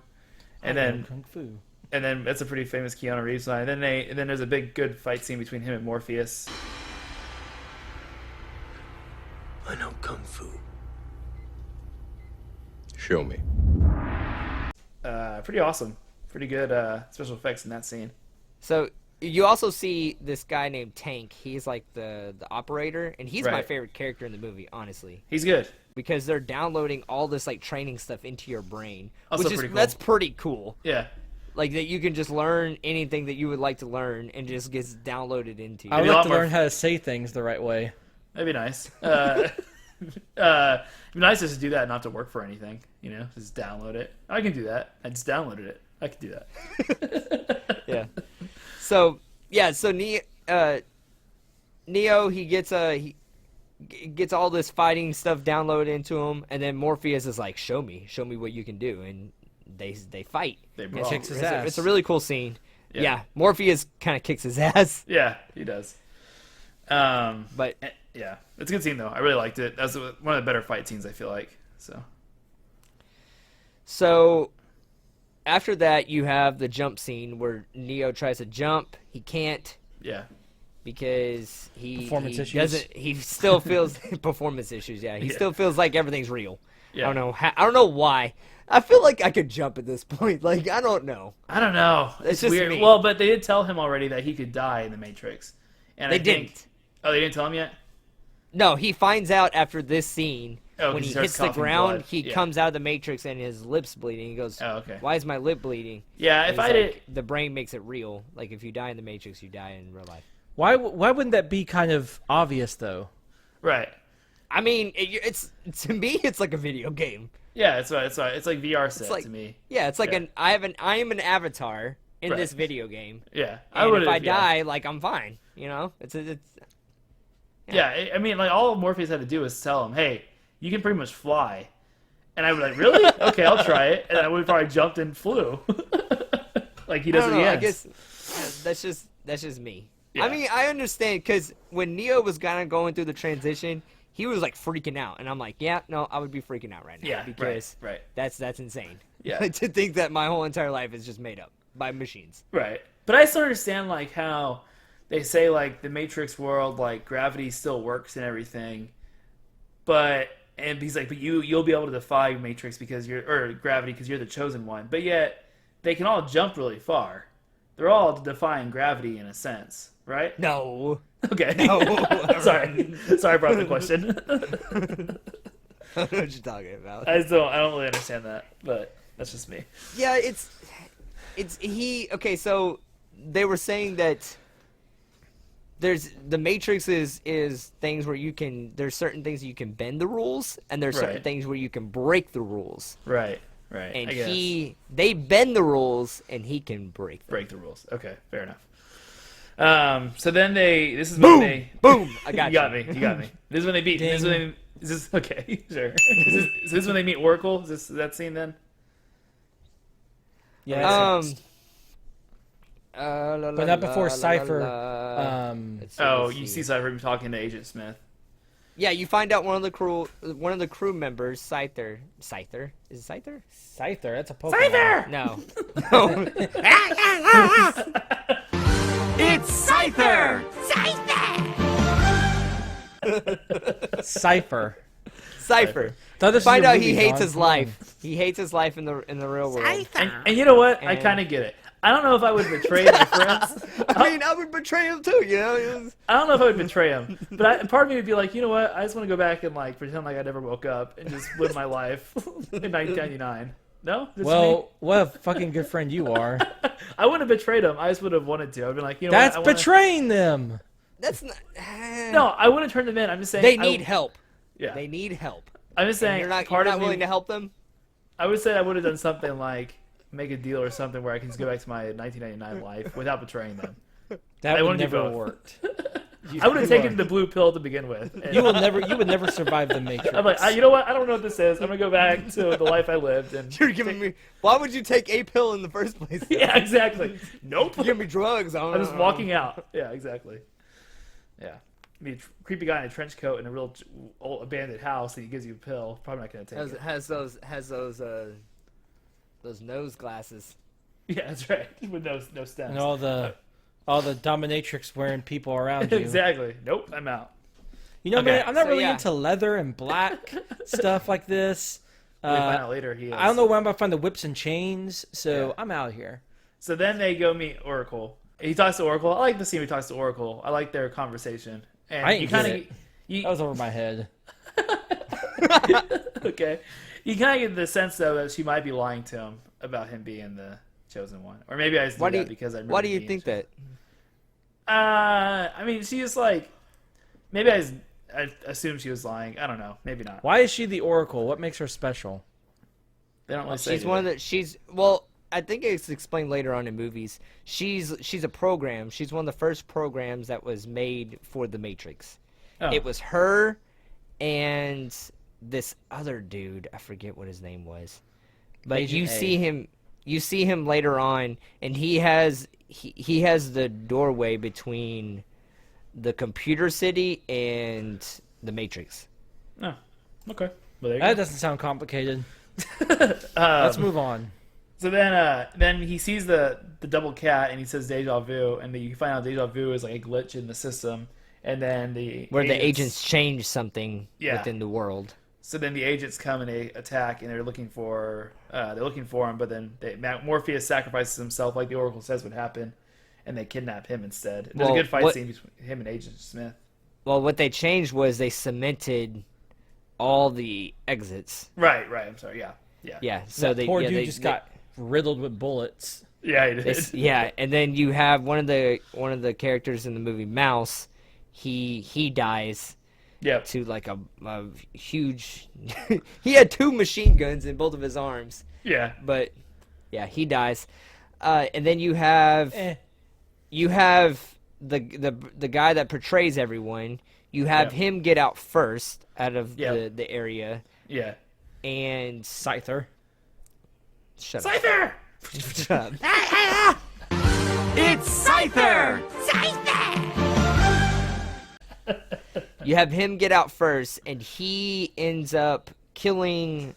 and I know then kung fu. that's a pretty famous Keanu Reeves line. And then there's a big good fight scene between him and Morpheus. I know kung fu. Show me. Pretty awesome. Pretty good special effects in that scene. So you also see this guy named Tank. He's like the operator, and he's my Right. favorite character in the movie, honestly, He's good. because they're downloading all this like training stuff into your brain, Also which is pretty cool. that's pretty cool. Yeah. Like that you can just learn anything that you would like to learn, and just gets downloaded into you. I would Maybe a like lot to more- learn how to say things the right way. That'd be nice. It'd be nice just to do that, and not to work for anything. You know, just download it. I can do that. I just downloaded it. I can do that. Yeah. So Neo he gets all this fighting stuff downloaded into him, and then Morpheus is like, show me what you can do, and they fight. They It's, brawl. kicks his it's a, ass. it's a really cool scene. Yeah. Yeah, Morpheus kind of kicks his ass, Yeah, he does. but Yeah, it's a good scene though. I really liked it. That's one of the better fight scenes I feel like. so after that you have the jump scene where Neo tries to jump, he can't Yeah, because Performance he issues? doesn't. He still feels performance issues. Yeah, he Yeah. still feels like everything's real. Yeah. I don't know. I don't know why. I feel like I could jump at this point. Like I don't know. I don't know. It's just weird. me. Well, but they did tell him already that he could die in the Matrix. And They I think, didn't. Oh, they didn't tell him yet? No, he finds out after this scene Oh, when 'cause he starts hits the coughing ground. blood. He Yeah. comes out of the Matrix and his lips bleeding. He goes, Oh, okay. "Why is my lip bleeding?" Yeah, And if he's I like, did... the brain makes it real. Like if you die in the Matrix, you die in real life. Why wouldn't that be kind of obvious though? Right. I mean, it's to me, it's like a video game. Yeah, it's right. It's like VR set like- to me. Yeah, it's like Yeah. I am an avatar in Right. this video game. Yeah. And would've- if I yeah. die, like I'm fine. You know, it's Yeah, I mean, like, all Morpheus had to do was tell him, hey, you can pretty much fly. And I would be like, really? Okay, I'll try it. And I would have probably jumped and flew. Like he I does don't at the know. I end. guess that's just me. Yeah. I mean, I understand because when Neo was kind of going through the transition, he was like freaking out, and I'm like, yeah, no, I would be freaking out right now Yeah, because right. that's insane. Yeah. To think that my whole entire life is just made up by machines. Right. But I still understand, like, how they say, like, the Matrix world, like, gravity still works and everything. And he's like, but you'll be able to defy Matrix or gravity because you're the chosen one. But yet, they can all jump really far. They're all defying gravity in a sense, right? No. Okay. No. Sorry I brought up the question. I don't know what you're talking about. I don't really understand that, but that's just me. Yeah, okay, so they were saying that the Matrix is things where there's certain things you can bend the rules, and there's certain Right. things where you can break the rules. Right. And I guess. they bend the rules, and he can break them. Break the rules. Okay, fair enough. So then this is when they Boom! I got you got me. This is when they beat. Ding. Okay? Sure. So this is when they meet Oracle. Is that scene then? Yeah. But not before Cypher, You see Cypher talking to Agent Smith. Yeah, you find out one of the crew members, Scyther. Is it Scyther? Scyther, that's a Pokemon. No. No. It's Scyther! Cypher. Cypher. Thought this was Find a out movie, he hates John. his life. He hates his life in the real world. And you know what? I And- kind of get it. I don't know if I would betray my friends. I mean, I would betray him too, you know? I don't know if I would betray him, but part of me would be like, you know what? I just want to go back and like pretend like I never woke up and just live my life in 1999. No? Just me? Well, what a fucking good friend you are. I wouldn't have betrayed him. I just would have wanted to. I've been like, you know That's what? I wanna... betraying them. That's not... No, I wouldn't have turned them in. I'm just saying They need help. Yeah, They need help. I'm just And saying. you're not part of me, willing to help them? I would say I would have done something like make a deal or something where I can just go back to my 1999 life without betraying them. That I would wanna do never both. worked. I would have taken the blue pill to begin with. And You would never survive the Matrix. I'm like, you know what? I don't know what this is. I'm gonna go back to the life I lived. And You're giving me... Why would you take a pill in the first place? yeah, exactly. Nope. You're giving me drugs. I'm just walking out. Yeah, exactly. Yeah. I mean, creepy guy in a trench coat in a real old abandoned house, and he gives you a pill. Probably not gonna take it. Has those nose glasses. Yeah, that's right. With no stems. And all the dominatrix wearing people around you. Exactly. Nope. I'm out. You know, Okay. man, I'm not So, really yeah. into leather and black stuff like this. We find out later he is. I don't know where I'm about to find the whips and chains, so Yeah. I'm out here. So then they go meet Oracle. He talks to Oracle. I like the scene where he talks to Oracle. I like their conversation. And I you didn't kind get of you That was over my head. okay. You kind of get the sense though that she might be lying to him about him being the chosen one, or maybe I just do that because I remember. Why do you being think that? I mean, she's like, maybe I assume she was lying. I don't know. Maybe not. Why is she the Oracle? What makes her special? They don't really say. She's one of the. Well, I think it's explained later on in movies. She's a program. She's one of the first programs that was made for the Matrix. Oh. It was her and this other dude. I forget what his name was, but Agent you A. see him. You see him later on, and he has the doorway between the computer city and the Matrix. Oh, okay. Well, there you That go. doesn't sound complicated. Let's move on. So then he sees the double cat and he says deja vu, and then you find out deja vu is like a glitch in the system, and then where the agents change something Yeah. within the world. So then the agents come and they attack, and they're looking for him, but then Morpheus sacrifices himself, like the Oracle says would happen, and they kidnap him instead. There's a good fight scene between him and Agent Smith. Well, what they changed was they cemented all the exits. Right. I'm sorry. Yeah. Yeah, so That poor dude they just got riddled with bullets. Yeah, he did. Yeah, and then you have one of the characters in the movie, Mouse. He dies Yep. to like a huge. He had 2 machine guns in both of his arms, Yeah. but yeah, he dies. And then you have Eh. the guy that portrays everyone. You have Yep. him get out first out of Yep. the area, Yeah. and Scyther. shut up. Scyther! Shut up. It's Scyther! You have him get out first, and he ends up killing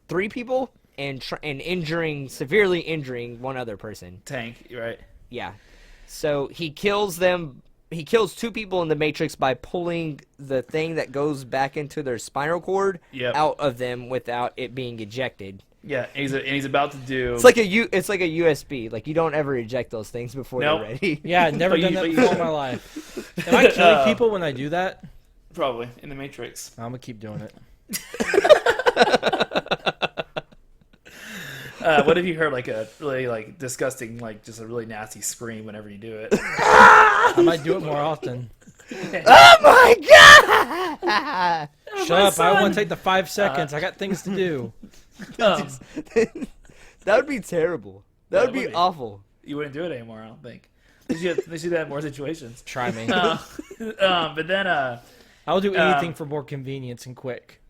3 people and severely injuring one other person. Tank, right? Yeah. So he kills them. He kills 2 people in the Matrix by pulling the thing that goes back into their spinal cord Yep. out of them without it being ejected. Yeah, and he's about to do. It's like a USB. Like, you don't ever eject those things before Nope. they're ready. Yeah, I've never But done you- that but you before in should. my life. Am I killing people when I do that? Probably in the Matrix. I'm gonna keep doing it. What if you heard like a really like disgusting, like just a really nasty scream whenever you do it? I might do it more often. Oh my god! Shut up! I want to take the 5 seconds. I got things to do. Um, That would be terrible. That would it be would be. awful. you wouldn't do it anymore, I don't think. They should do that in more situations. Try me. But then I'll do anything for more convenience and quick.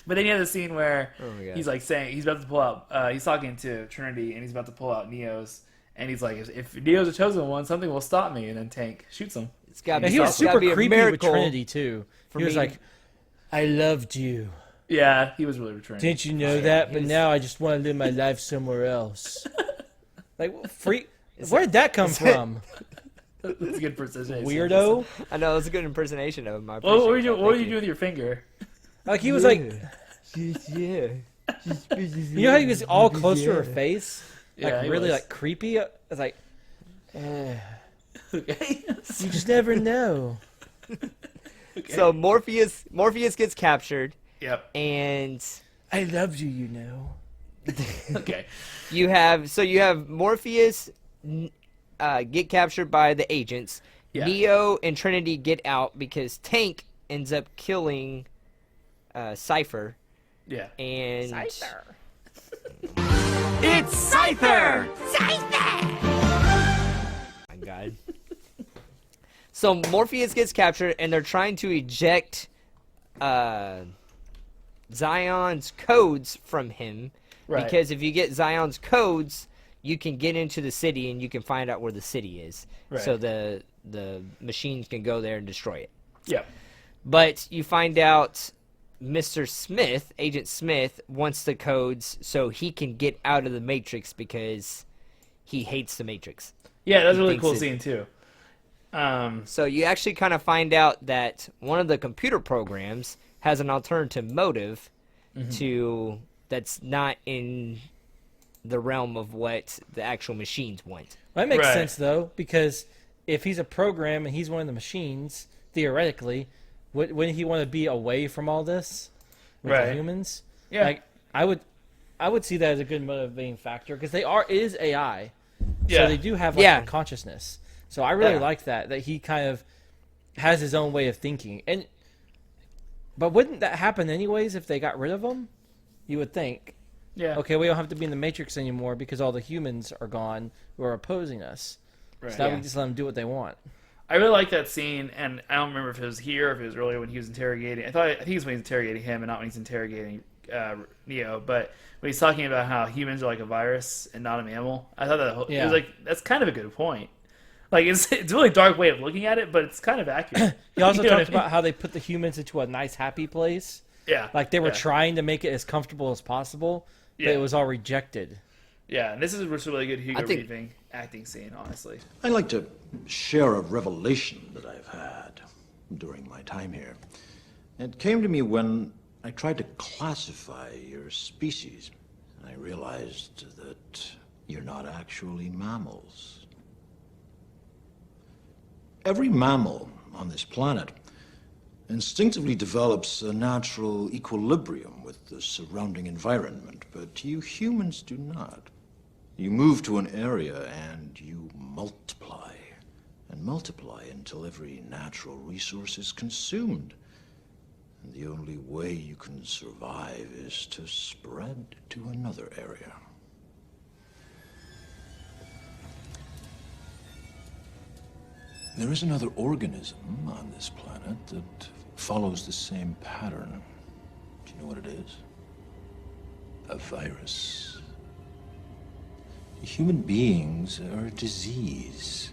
But then you have the scene where Oh my God. he's like saying he's about to pull out. He's talking to Trinity, and he's about to pull out Neo's, and he's like, "If Neo's a chosen one, something will stop me." And then Tank shoots him. It's got Yeah, to he was super be a creepy with miracle. Trinity too. He was me like, "I loved you. Yeah, he was really returning. Didn't you know that? he But was- now I just want to live my life somewhere else." Like, freak. Where did that come from? That's a good precision. Weirdo. I know, it's a good impersonation of him. I What were appreciate you? that. What were Thank you doing with your finger? Like he was like, Yeah. you know how he was all close to her face, like Yeah, he really was. like creepy. It's like, Okay. you just never know. So Morpheus gets captured, Yep. and I loved you, you know. Okay. you have Morpheus get captured by the agents. Yeah. Neo and Trinity get out because Tank ends up killing Cypher, Yeah. and It's Scyther! my God. So Morpheus gets captured, and they're trying to eject Zion's codes from him. Right. Because if you get Zion's codes, you can get into the city and you can find out where the city is. Right. So the machines can go there and destroy it. Yeah. But you find out Mr. Smith, Agent Smith, wants the codes so he can get out of the Matrix because he hates the Matrix. Yeah, that's a He really thinks cool it- scene too. So you actually kind of find out that one of the computer programs has an alternative motive to that's not in the realm of what the actual machines want. Well, that makes Right. sense though, because if he's a program and he's one of the machines, theoretically, wouldn't he want to be away from all this with Right. the humans? Yeah. Like I would see that as a good motivating factor because it is AI, Yeah. so they do have like Yeah. a consciousness. So I really Yeah. like that he kind of has his own way of thinking. But wouldn't that happen anyways if they got rid of him? You would think. Yeah. Okay, we don't have to be in the Matrix anymore because all the humans are gone who are opposing us. Right. So now Yeah. we just let them do what they want. I really like that scene, and I don't remember if it was here or if it was earlier when he was interrogating. I think it's when he's interrogating him and not when he's interrogating Neo. But when he's talking about how humans are like a virus and not a mammal, I thought that it Yeah. was like that's kind of a good point. Like it's a really dark way of looking at it, but it's kind of accurate. He also You know what talked I mean? about how they put the humans into a nice, happy place. Yeah. Like they were yeah. trying to make it as comfortable as possible, but Yeah. it was all rejected. Yeah, and this is a really good Hugo I think- Weaving acting scene, honestly. I'd like to share a revelation that I've had during my time here. It came to me when I tried to classify your species. I realized that you're not actually mammals. Every mammal on this planet instinctively develops a natural equilibrium with the surrounding environment, but you humans do not. You move to an area and you multiply, and multiply until every natural resource is consumed. And the only way you can survive is to spread to another area. There is another organism on this planet that follows the same pattern. Do you know what it is? A virus. Human beings are a disease,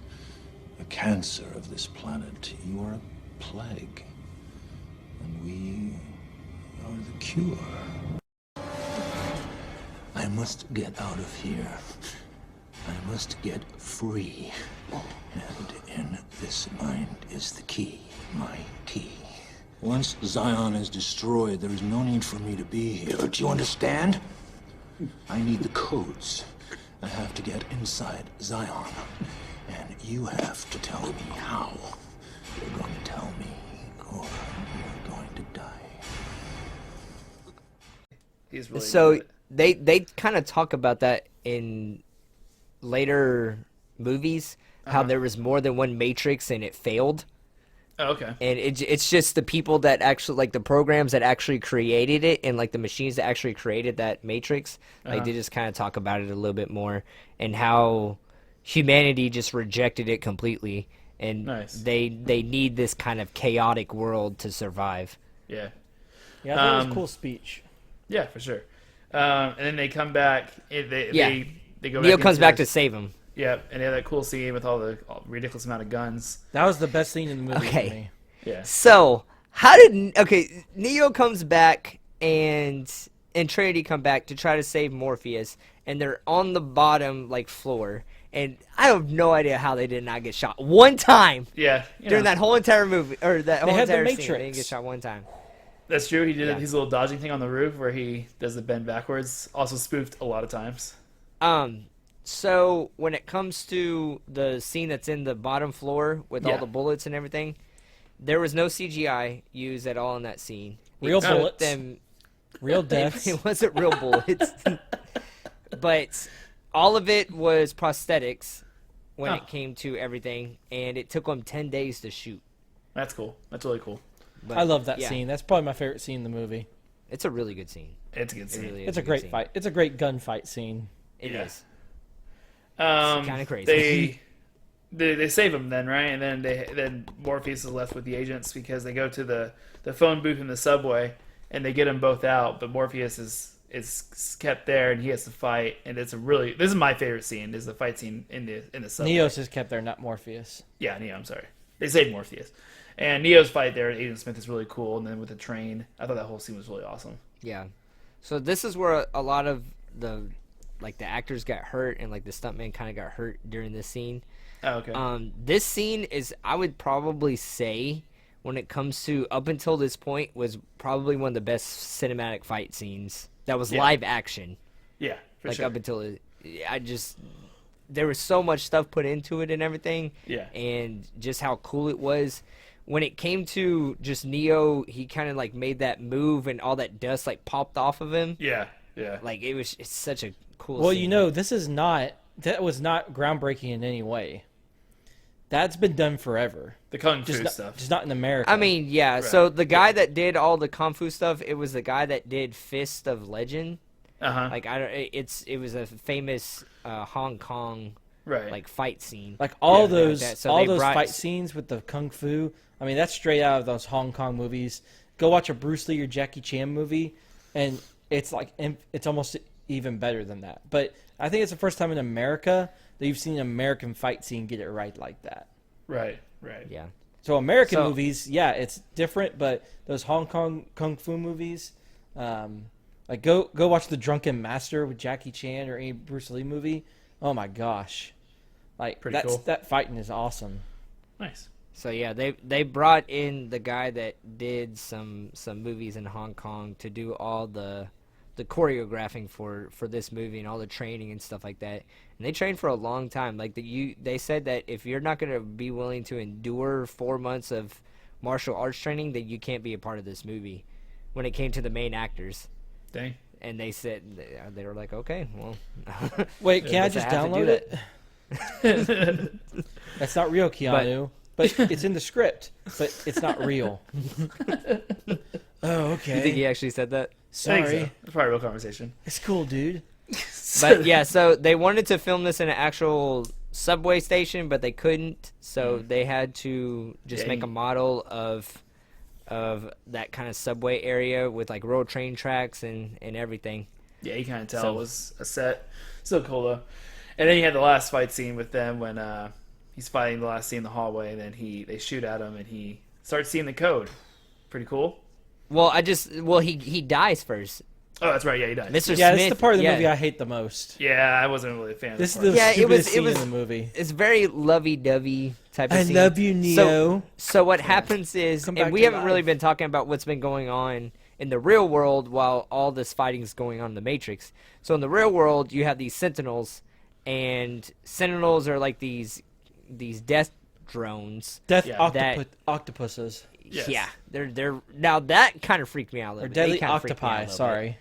a cancer of this planet. You are a plague, and we are the cure. I must get out of here. I must get free. And in this mind is the key, my key. Once Zion is destroyed, there is no need for me to be here. Do you understand? I need the codes. I have to get inside Zion. And you have to tell me how. You're going to tell me, or you're going to die. He's really So good at it. they kind of talk about that in later movies, how there was more than one Matrix and it failed. Oh, okay. And it's just the people that actually, like the programs that actually created it and like the machines that actually created that Matrix, like they just kind of talk about it a little bit more and how humanity just rejected it completely. And Nice. they need this kind of chaotic world to survive. Yeah. Yeah, I thought it was Um, a cool speech. Yeah, for sure. And then they come back. They go Neo back comes into back this- to save him. Yeah, and they have that cool scene with all the ridiculous amount of guns. That was the best scene in the movie Okay. for me. Yeah. So Neo comes back and Trinity come back to try to save Morpheus, and they're on the bottom like floor, and I have no idea how they did not get shot one time Yeah. you during know, that whole entire movie or that whole had the entire scene. They Matrix. didn't get shot one time. That's true. He did Yeah. his little dodging thing on the roof where he does the bend backwards. Also spoofed a lot of times. So when it comes to the scene that's in the bottom floor with all Yeah. the bullets and everything, there was no CGI used at all in that scene. Real It took bullets. them Real deaths. It wasn't real bullets. But all of it was prosthetics when it came to everything, and it took them 10 days to shoot. That's cool. That's really cool. But, I love that yeah, scene. That's probably my favorite scene in the movie. It's a really good scene. It's a good It scene. really is It's a good great scene. fight. It's a great gunfight scene. It Yeah. is. Kinda crazy. They save him then, right? And then Morpheus is left with the agents because they go to the phone booth in the subway and they get them both out, but Morpheus is kept there and he has to fight. And this is my favorite scene. Is the fight scene in the subway. Neo's is kept there, not Morpheus. Yeah, Neo. I'm sorry. They saved Morpheus, and Neo's fight there at Agent Smith is really cool. And then with the train, I thought that whole scene was really awesome. Yeah. So this is where a lot of the actors got hurt and like the stuntman kind of got hurt during this scene. Oh, okay. This scene is, I would probably say, when it comes to up until this point, was probably one of the best cinematic fight scenes that was Yeah. live action. Yeah, for Like sure. up until there was so much stuff put into it and everything. Yeah. And just how cool it was. When it came to just Neo, he kind of like made that move and all that dust like popped off of him. Yeah, yeah. Like it's such a cool Well, scene. you know, that was not groundbreaking in any way. That's been done forever. The kung fu Just not, stuff. just not in America. I mean, yeah. So the guy that did all the kung fu stuff, it was the guy that did Fist of Legend. Uh-huh. Like it was a famous Hong Kong Right. like fight scene. like all like those that. So all they those brought- fight scenes with the kung fu. I mean, that's straight out of those Hong Kong movies. Go watch a Bruce Lee or Jackie Chan movie, and it's like it's almost even better than that. But I think it's the first time in America that you've seen an American fight scene get it right like that. Right, right. Yeah. So American So- movies, yeah, it's different, but those Hong Kong kung fu movies, like go watch The Drunken Master with Jackie Chan or any Bruce Lee movie. Oh my gosh, like Pretty cool. that fighting is awesome. Nice. So yeah, they brought in the guy that did some movies in Hong Kong to do all the choreographing for this movie and all the training and stuff like that. And they trained for a long time. Like they said that if you're not going to be willing to endure 4 months of martial arts training, then you can't be a part of this movie. When it came to the main actors, Dang. and they said they were like, okay, well, Wait, can I guess just have to do download it? That's not real, Keanu. But it's in the script, but it's not real. Oh, okay. You think he actually said that? I think Sorry. so. It's probably a real conversation. It's cool, dude. But yeah, so they wanted to film this in an actual subway station, but they couldn't, so they had to just Yeah, make a model of that kind of subway area with like real train tracks and everything. Yeah, you kind of tell So- it was a set. So cool though. And then you had the last fight scene with them when he's fighting the last scene in the hallway, and then they shoot at him, and he starts seeing the code. Pretty cool. Well, he dies first. Oh, that's right. Yeah, he dies. Mr. Yeah, Smith. it's the part of the yeah. movie I hate the most. Yeah, I wasn't really a fan. This is of the this part. Yeah, it was- stupidest it scene was- in the movie. It's very lovey-dovey type of I scene. love you, Neo. So what happens is, Come and back we to haven't really life. been talking about what's been going on in the real world while all this fighting is going on in the Matrix. So in the real world, you have these Sentinels, and Sentinels are like these death drones. Death Yeah. octopuses. Yes. Yeah, they're now that kind of freaked me out a little Or bit. deadly They kinda freaked me out a octopi, little bit. sorry.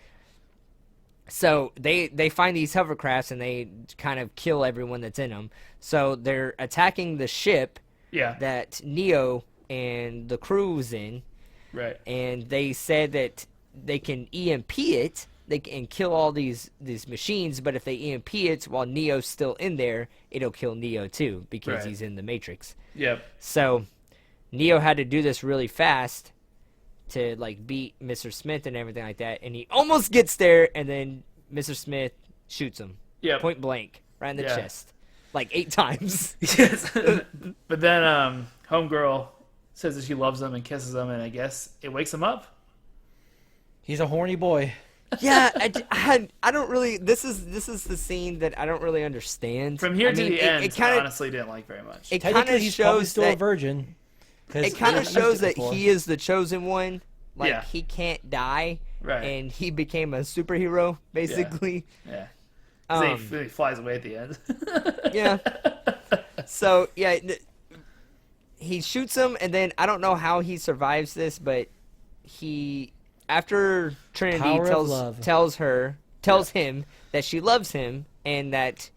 So they find these hovercrafts and they kind of kill everyone that's in them. So they're attacking the ship Yeah. that Neo and the crew was in, Right. and they said that they can EMP it, they can kill all these machines, but if they EMP it while Neo's still in there, it'll kill Neo too because Right. he's in the Matrix. Yep. So Neo had to do this really fast to like beat Mr. Smith and everything like that, and he almost gets there, and then Mr. Smith shoots him Yep. point blank right in the Yeah. chest like 8 times. Yes. But then homegirl says that she loves him and kisses him, and I guess it wakes him up. He's a horny boy. Yeah, I don't really. This is the scene that I don't really understand. From here I to mean, the end, it I kind of honestly didn't like very much. it kind Technically, of he's probably shows still a that virgin. 'cause it kind of he's shows used it that before. he is the chosen one. Like Yeah. he can't die, Right. and he became a superhero basically. Yeah. 'Cause Um, he flies away at the end. Yeah. So yeah, he shoots him, and then I don't know how he survives this, but he after Trinity Power of love. tells him that she loves him, and that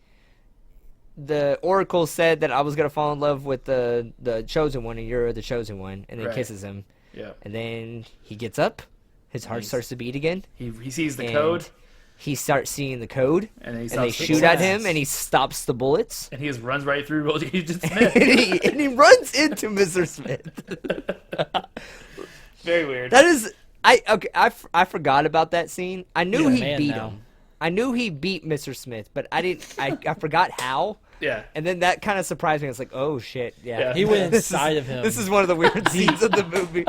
the Oracle said that I was gonna fall in love with the chosen one, and you're the chosen one, and then Right. kisses him, Yeah. and then he gets up, his heart He's- starts to beat again, He sees the and code, he starts seeing the code, and then he and stops they kicking shoot at ass. him, and he stops the bullets. And he just runs right through Agent and, Smith. he runs into Mr. Smith. Very weird. That is, I forgot about that scene. I knew He's a he man beat now. him. I knew he beat Mr. Smith, but I didn't. I forgot how. Yeah. And then that kind of surprised me. I was like, oh shit, yeah. Yeah. He went This is- inside of him. This is one of the weird scenes of the movie.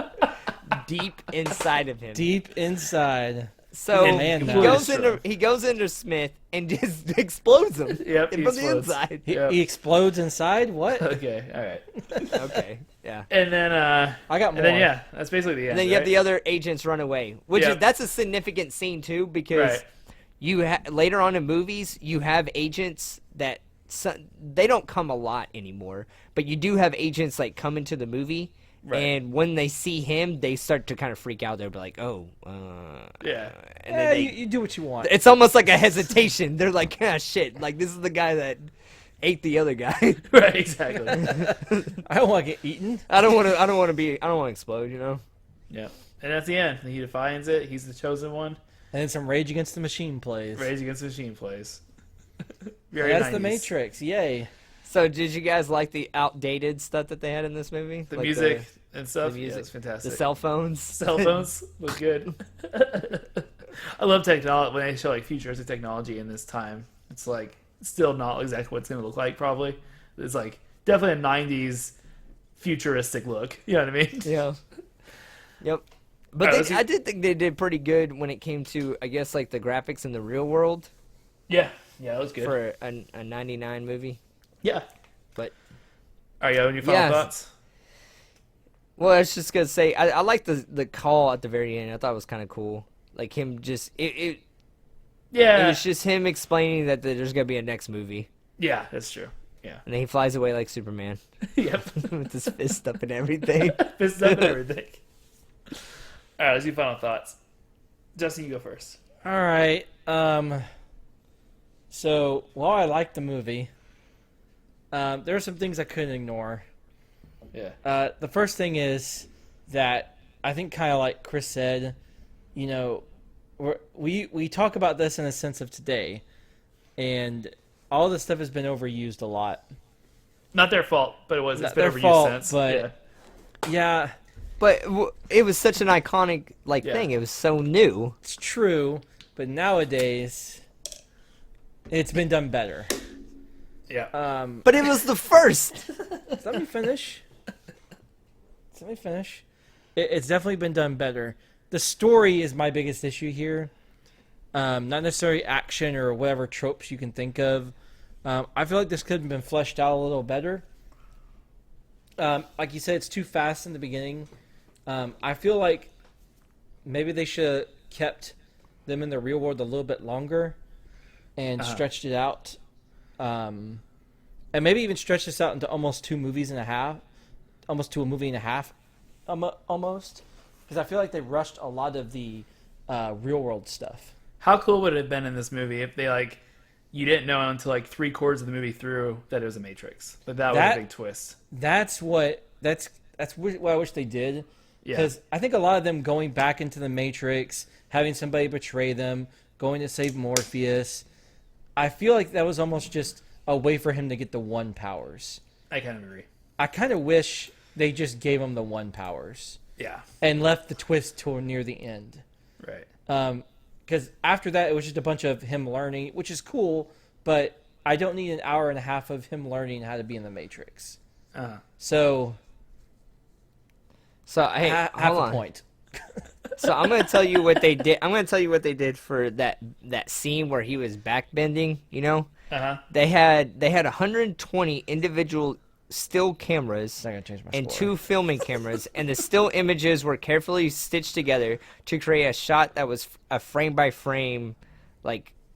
Deep inside of him. Deep inside. So He's a man he now. goes Destroy. into Smith and just explodes him. Yep, he from the explodes. inside. He explodes inside? What? Okay. All right. Okay, yeah. And then I got more. and then yeah, that's basically the end. And then you have right? the other agents run away, which Yeah. is that's a significant scene too, because Right. you later on in movies you have agents that they don't come a lot anymore, but you do have agents like come into the movie, Right. and when they see him, they start to kind of freak out. They'll be like, "Oh, Yeah. and Yeah, then they, you do what you want. it's almost like a hesitation. They're like, "Ah, shit! Like this is the guy that ate the other guy. Right. Exactly. I don't want to get eaten. I don't want to. I don't want to explode. You know." Yeah. And at the end, he defines it. He's the chosen one. And then some Rage Against the Machine plays. Rage Against the Machine plays. Very That's 90s. the Matrix. Yay. So, did you guys like the outdated stuff that they had in this movie? The Like music and stuff. the Yeah, music, it's fantastic. the cell phones, Cell phones look good. I love technology when they show like futuristic technology in this time. It's like still not exactly what it's gonna look like. Probably it's like definitely a '90s futuristic look. You know what I mean? Yeah. Yep. But Alright, let's see. I did think they did pretty good when it came to, I guess, like the graphics in the real world Yeah, that was good. for a 99 movie. Yeah. But All right, any final Yeah. thoughts? well, I was just gonna say I like the call at the very end. I thought it was kind of cool. Like him just it Yeah. was just him explaining that there's gonna be a next movie, Yeah, that's true. Yeah. and then he flies away like Superman Yep. with his fist up and everything. Fist up and everything. All right, let's do final thoughts. Justin, you go first. All right. So while I liked the movie, there are some things I couldn't ignore. Yeah. The first thing is that I think, kind of like Chris said, you know, we talk about this in a sense of today, and all this stuff has been overused a lot. Not their fault, but it's Not been their overused fault, since. but- Yeah, But it was such an iconic Yeah. thing. It was so new. it's true, but nowadays it's been done better. Yeah. But it was the first. Let me finish. It's definitely been done better. The story is my biggest issue here. Not necessarily action or whatever tropes you can think of. I feel like this could have been fleshed out a little better. Like you said, it's too fast in the beginning. I feel like maybe they should have kept them in the real world a little bit longer and stretched it out. And maybe even stretch this out into almost 2 movies and a half. Almost to a movie and a half. Almost. Because I feel like they rushed a lot of the real world stuff. How cool would it have been in this movie if they you didn't know until 3/4 of the movie through that it was a Matrix? But that was a big twist. That's what I wish they did. Yeah. Because I think a lot of them going back into the Matrix, having somebody betray them, going to save Morpheus, I feel like that was almost just a way for him to get the 1 powers. I kind of agree. I kind of wish they just gave him the 1 powers Yeah. and left the twist till near the end. Right. Because after that, it was just a bunch of him learning, which is cool, but I don't need an hour and a half of him learning how to be in the Matrix. So, Hey, half hold a on. point. So I'm gonna tell you what they did. I'm gonna tell you what they did for that scene where he was backbending. You know, they had 120 individual still cameras Not gonna change my and score. 2 filming cameras, and the still images were carefully stitched together to create a shot that was a frame by frame,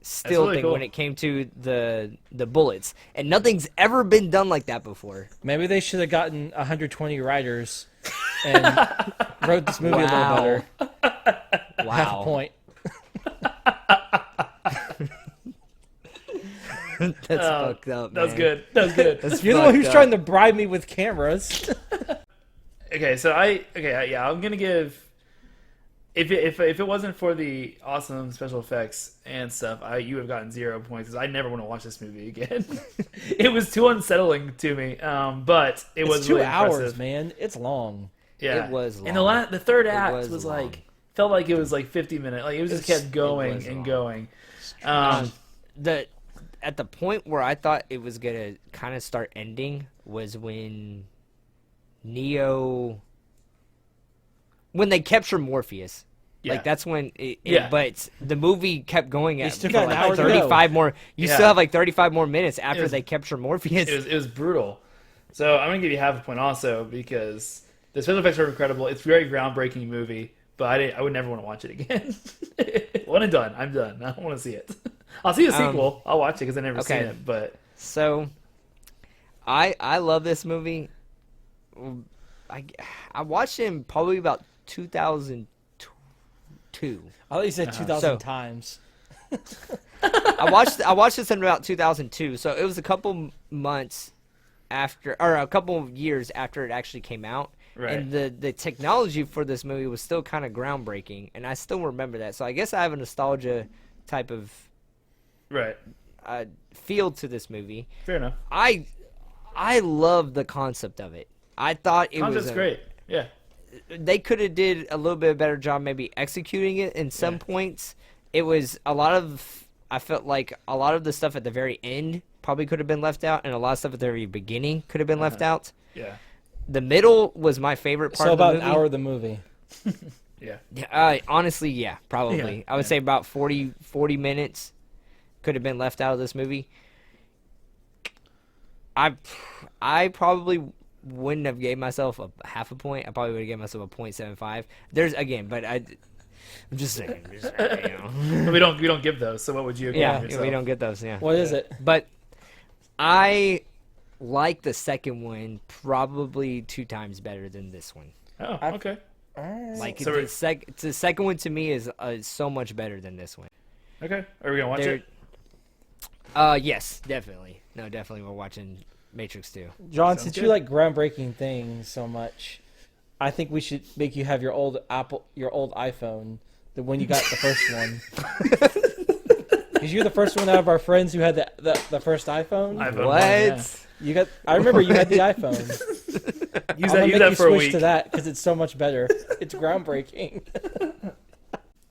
still really thing cool. when it came to the bullets. And nothing's ever been done like that before. Maybe they should have gotten 120 writers and wrote this movie a little Wow. better. Half a Wow. point. That's fucked up. That was man. good. That was good. That's You're the one who's fucked trying up. to bribe me with cameras. Okay, so I'm gonna give. If it wasn't for the awesome special effects and stuff, you would have gotten 0 points. 'Cause I never want to watch this movie again. It was too unsettling to me. But it was It's 2 really hours, impressive. man. It's long. Yeah, It was And long. the third It act was was long. felt like it was 50 minutes. It was just kept going was and long. going. At the point where I thought it was gonna kind of start ending was when when they capture Morpheus. Yeah. That's when Yeah. but the movie kept going at still for got an hour to go. 35 more. You Yeah. still have 35 more minutes after was- they capture Morpheus. It was brutal. So I'm gonna give you half a point also because the special effects are incredible. It's a very groundbreaking movie, but I would never want to watch it again. One and done. I'm done. I don't want to see it. I'll see the sequel. I'll watch it because I never seen okay. it. But So, I love this movie. I watched it in probably about 2002. I thought you said 2,000 So- times. I watched this in about 2002. So it was a couple months after, or a couple years after it actually came out. Right. And the technology for this movie was still kind of groundbreaking, and I still remember that. So I guess I have a nostalgia type of right, feel to this movie. fair enough. I love the concept of it. I thought it Concept's was great. Yeah, they could have did a little bit better job maybe executing it in some points. It was I felt like a lot of the stuff at the very end probably could have been left out, and a lot of stuff at the very beginning could have been left out. yeah. The middle was my favorite part So of the about movie. an hour of the movie. Yeah. Yeah, honestly, yeah, probably. Yeah, I would say about 40 minutes could have been left out of this movie. I probably wouldn't have gave myself a half a point. I probably would have given myself a 0.75. There's again, but I'm just saying. But we don't give those. So what would you? Give Yeah, yourself? we don't get those. Yeah. What is it? But I like the second one probably 2 times better than this one. Oh, okay. Like So the second one to me is so much better than this one. Okay. Are we gonna watch it? Yes, definitely. No, definitely we're watching Matrix 2. John, Sounds since good. you like groundbreaking things so much, I think we should make you have your old iPhone, the one you got the first one. Because you're the first one out of our friends who had the first iPhone. iPhone What? 1, yeah. You got. I remember you had the iPhone. Use I'm that. gonna Use make that you for a switch week. to that because it's so much better. It's groundbreaking.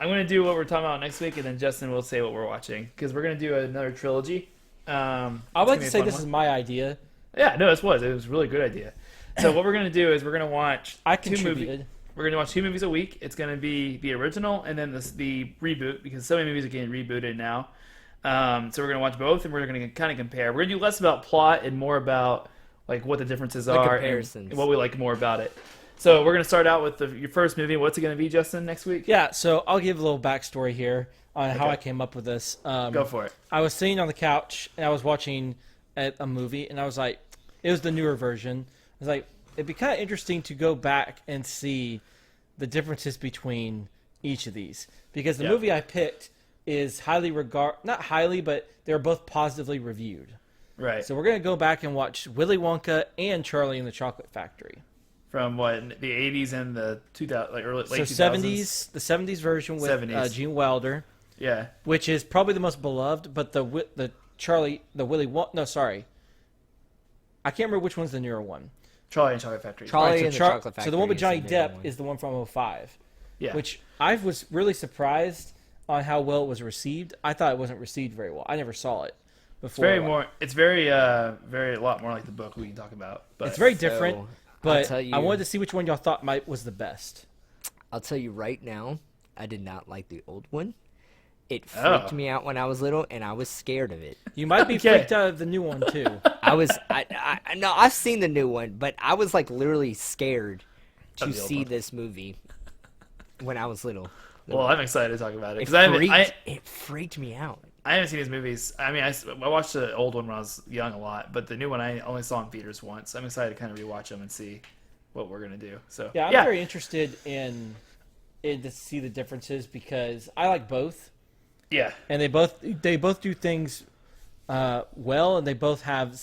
I'm gonna do what we're talking about next week, and then Justin will say what we're watching because we're gonna do another trilogy. I would like to say this is my idea. Yeah, no, it was a really good idea. So what we're gonna do is we're gonna watch I 2 movies. contributed. We're gonna watch 2 movies a week. It's gonna be the original and then the reboot because so many movies are getting rebooted now. So we're gonna watch both, and we're gonna kind of compare. We're gonna do less about plot and more about like what the differences are comparisons. and what we like more about it. So we're gonna start out with your first movie. What's it gonna be, Justin, next week? Yeah, so I'll give a little backstory here on how Okay. I came up with this. Go for it. I was sitting on the couch and I was watching a movie, and I was like, it was the newer version. I was like, it'd be kind of interesting to go back and see the differences between each of these because the Yeah. movie I picked is not highly, but they're both positively reviewed. Right. So we're gonna go back and watch Willy Wonka and Charlie and the Chocolate Factory. From what the 80s and the 2000 like early late So 2000s. 70s, the 70s version with 70s. Gene Wilder, Yeah. which is probably the most beloved. But the Willy Wonka, no, sorry, I can't remember which one's the newer one. Charlie and Chocolate Factory. Charlie Alright, and the Char- Chocolate Factory. So the one with is Johnny the Depp new one. is the one from '05, Yeah. which I was really surprised on how well it was received. I thought it wasn't received very well. I never saw it It's before. very a lot more like the book we can talk about. But It's very So, different, I'll but tell you- I wanted to see which one y'all thought was the best. I'll tell you right now, I did not like the old one. It freaked Oh. me out when I was little, and I was scared of it. You might be Okay. freaked out of the new one too. No, I've seen the new one, but I was like literally scared to Of the old see one. this movie when I was little. well, I'm excited to talk about it It because freaked me out. I haven't seen these movies. I mean, I watched the old one when I was young a lot, but the new one I only saw in theaters once. I'm excited to kind of rewatch them and see what we're gonna do. So Yeah, I'm very interested in to see the differences because I like both, yeah. and they both do things well, and they both have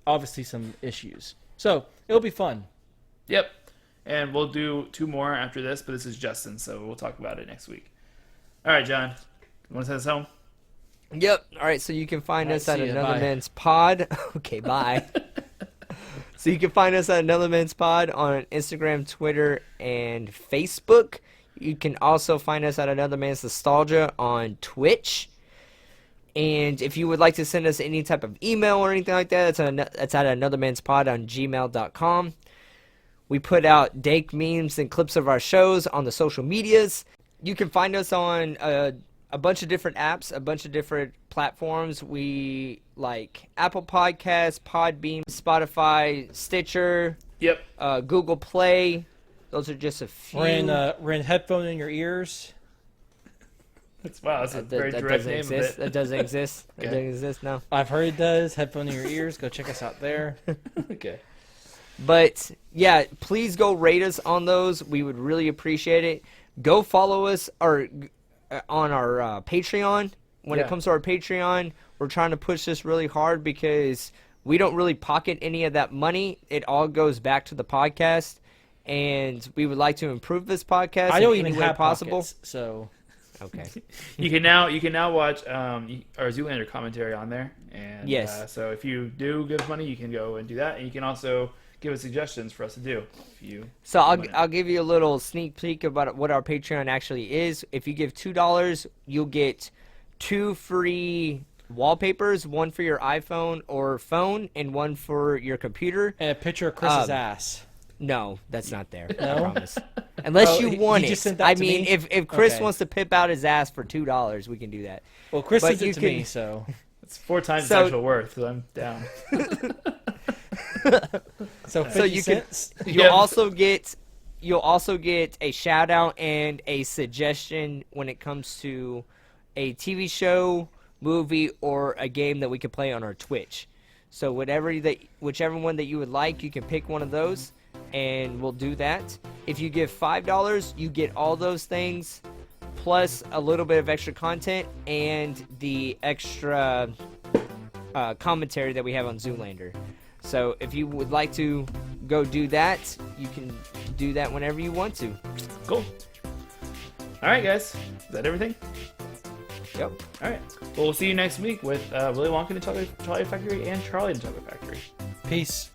obviously some issues. So it'll be fun. Yep. And we'll do 2 more after this, but this is Justin, so we'll talk about it next week. All right, John. You want to send us home? Yep. All right, so you can find All us right, at see ya, Another bye. Man's Pod. Okay, bye. So you can find us at Another Man's Pod on Instagram, Twitter, and Facebook. You can also find us at Another Man's Nostalgia on Twitch. And if you would like to send us any type of email or anything like that, it's at anothermanspod on gmail.com. We put out dank memes and clips of our shows on the social medias. You can find us on a bunch of different apps, a bunch of different platforms. We like Apple Podcasts, Podbeam, Spotify, Stitcher, Yep. Google Play. Those are just a few. We're in headphone in your ears. That's a very direct doesn't name exist. of it. That doesn't exist. That Okay. doesn't exist now. I've heard it does. Headphone in your ears. Go check us out there. Okay. But yeah, please go rate us on those. We would really appreciate it. Go follow us on our Patreon. When it Yeah. comes to our Patreon, we're trying to push this really hard because we don't really pocket any of that money. It all goes back to the podcast, and we would like to improve this podcast I don't in even any way have possible. pockets, so Okay. You can now watch our Zoolander commentary on there, and Yes. so if you do give us money, you can go and do that, and you can also give us suggestions for us to do. If you So want it. I'll give you a little sneak peek about what our Patreon actually is. If you give $2, you'll get 2 free wallpapers, one for your iPhone or phone, and one for your computer. and a picture of Chris's Um, ass. No, that's not there. I No? promise. Unless Oh, you he want it. just sent that I to mean, me? if Chris Okay. wants to pip out his ass for $2, we can do that. Well, Chris But sent you it to can- me, so It's 4 times its So- actual worth, so I'm down. so 50 So you can- cents. You'll Yeah. also get a shout out and a suggestion when it comes to a TV show, movie, or a game that we could play on our Twitch. So whichever one that you would like, you can pick one of those, and we'll do that. If you give $5, you get all those things, plus a little bit of extra content and the extra commentary that we have on Zoolander. So if you would like to go do that, you can do that whenever you want to. Cool. All right, guys. Is that everything? Yep. All right. Well, we'll see you next week with Willy Wonka and the Chocolate Factory and Charlie and the Chocolate Factory. Peace.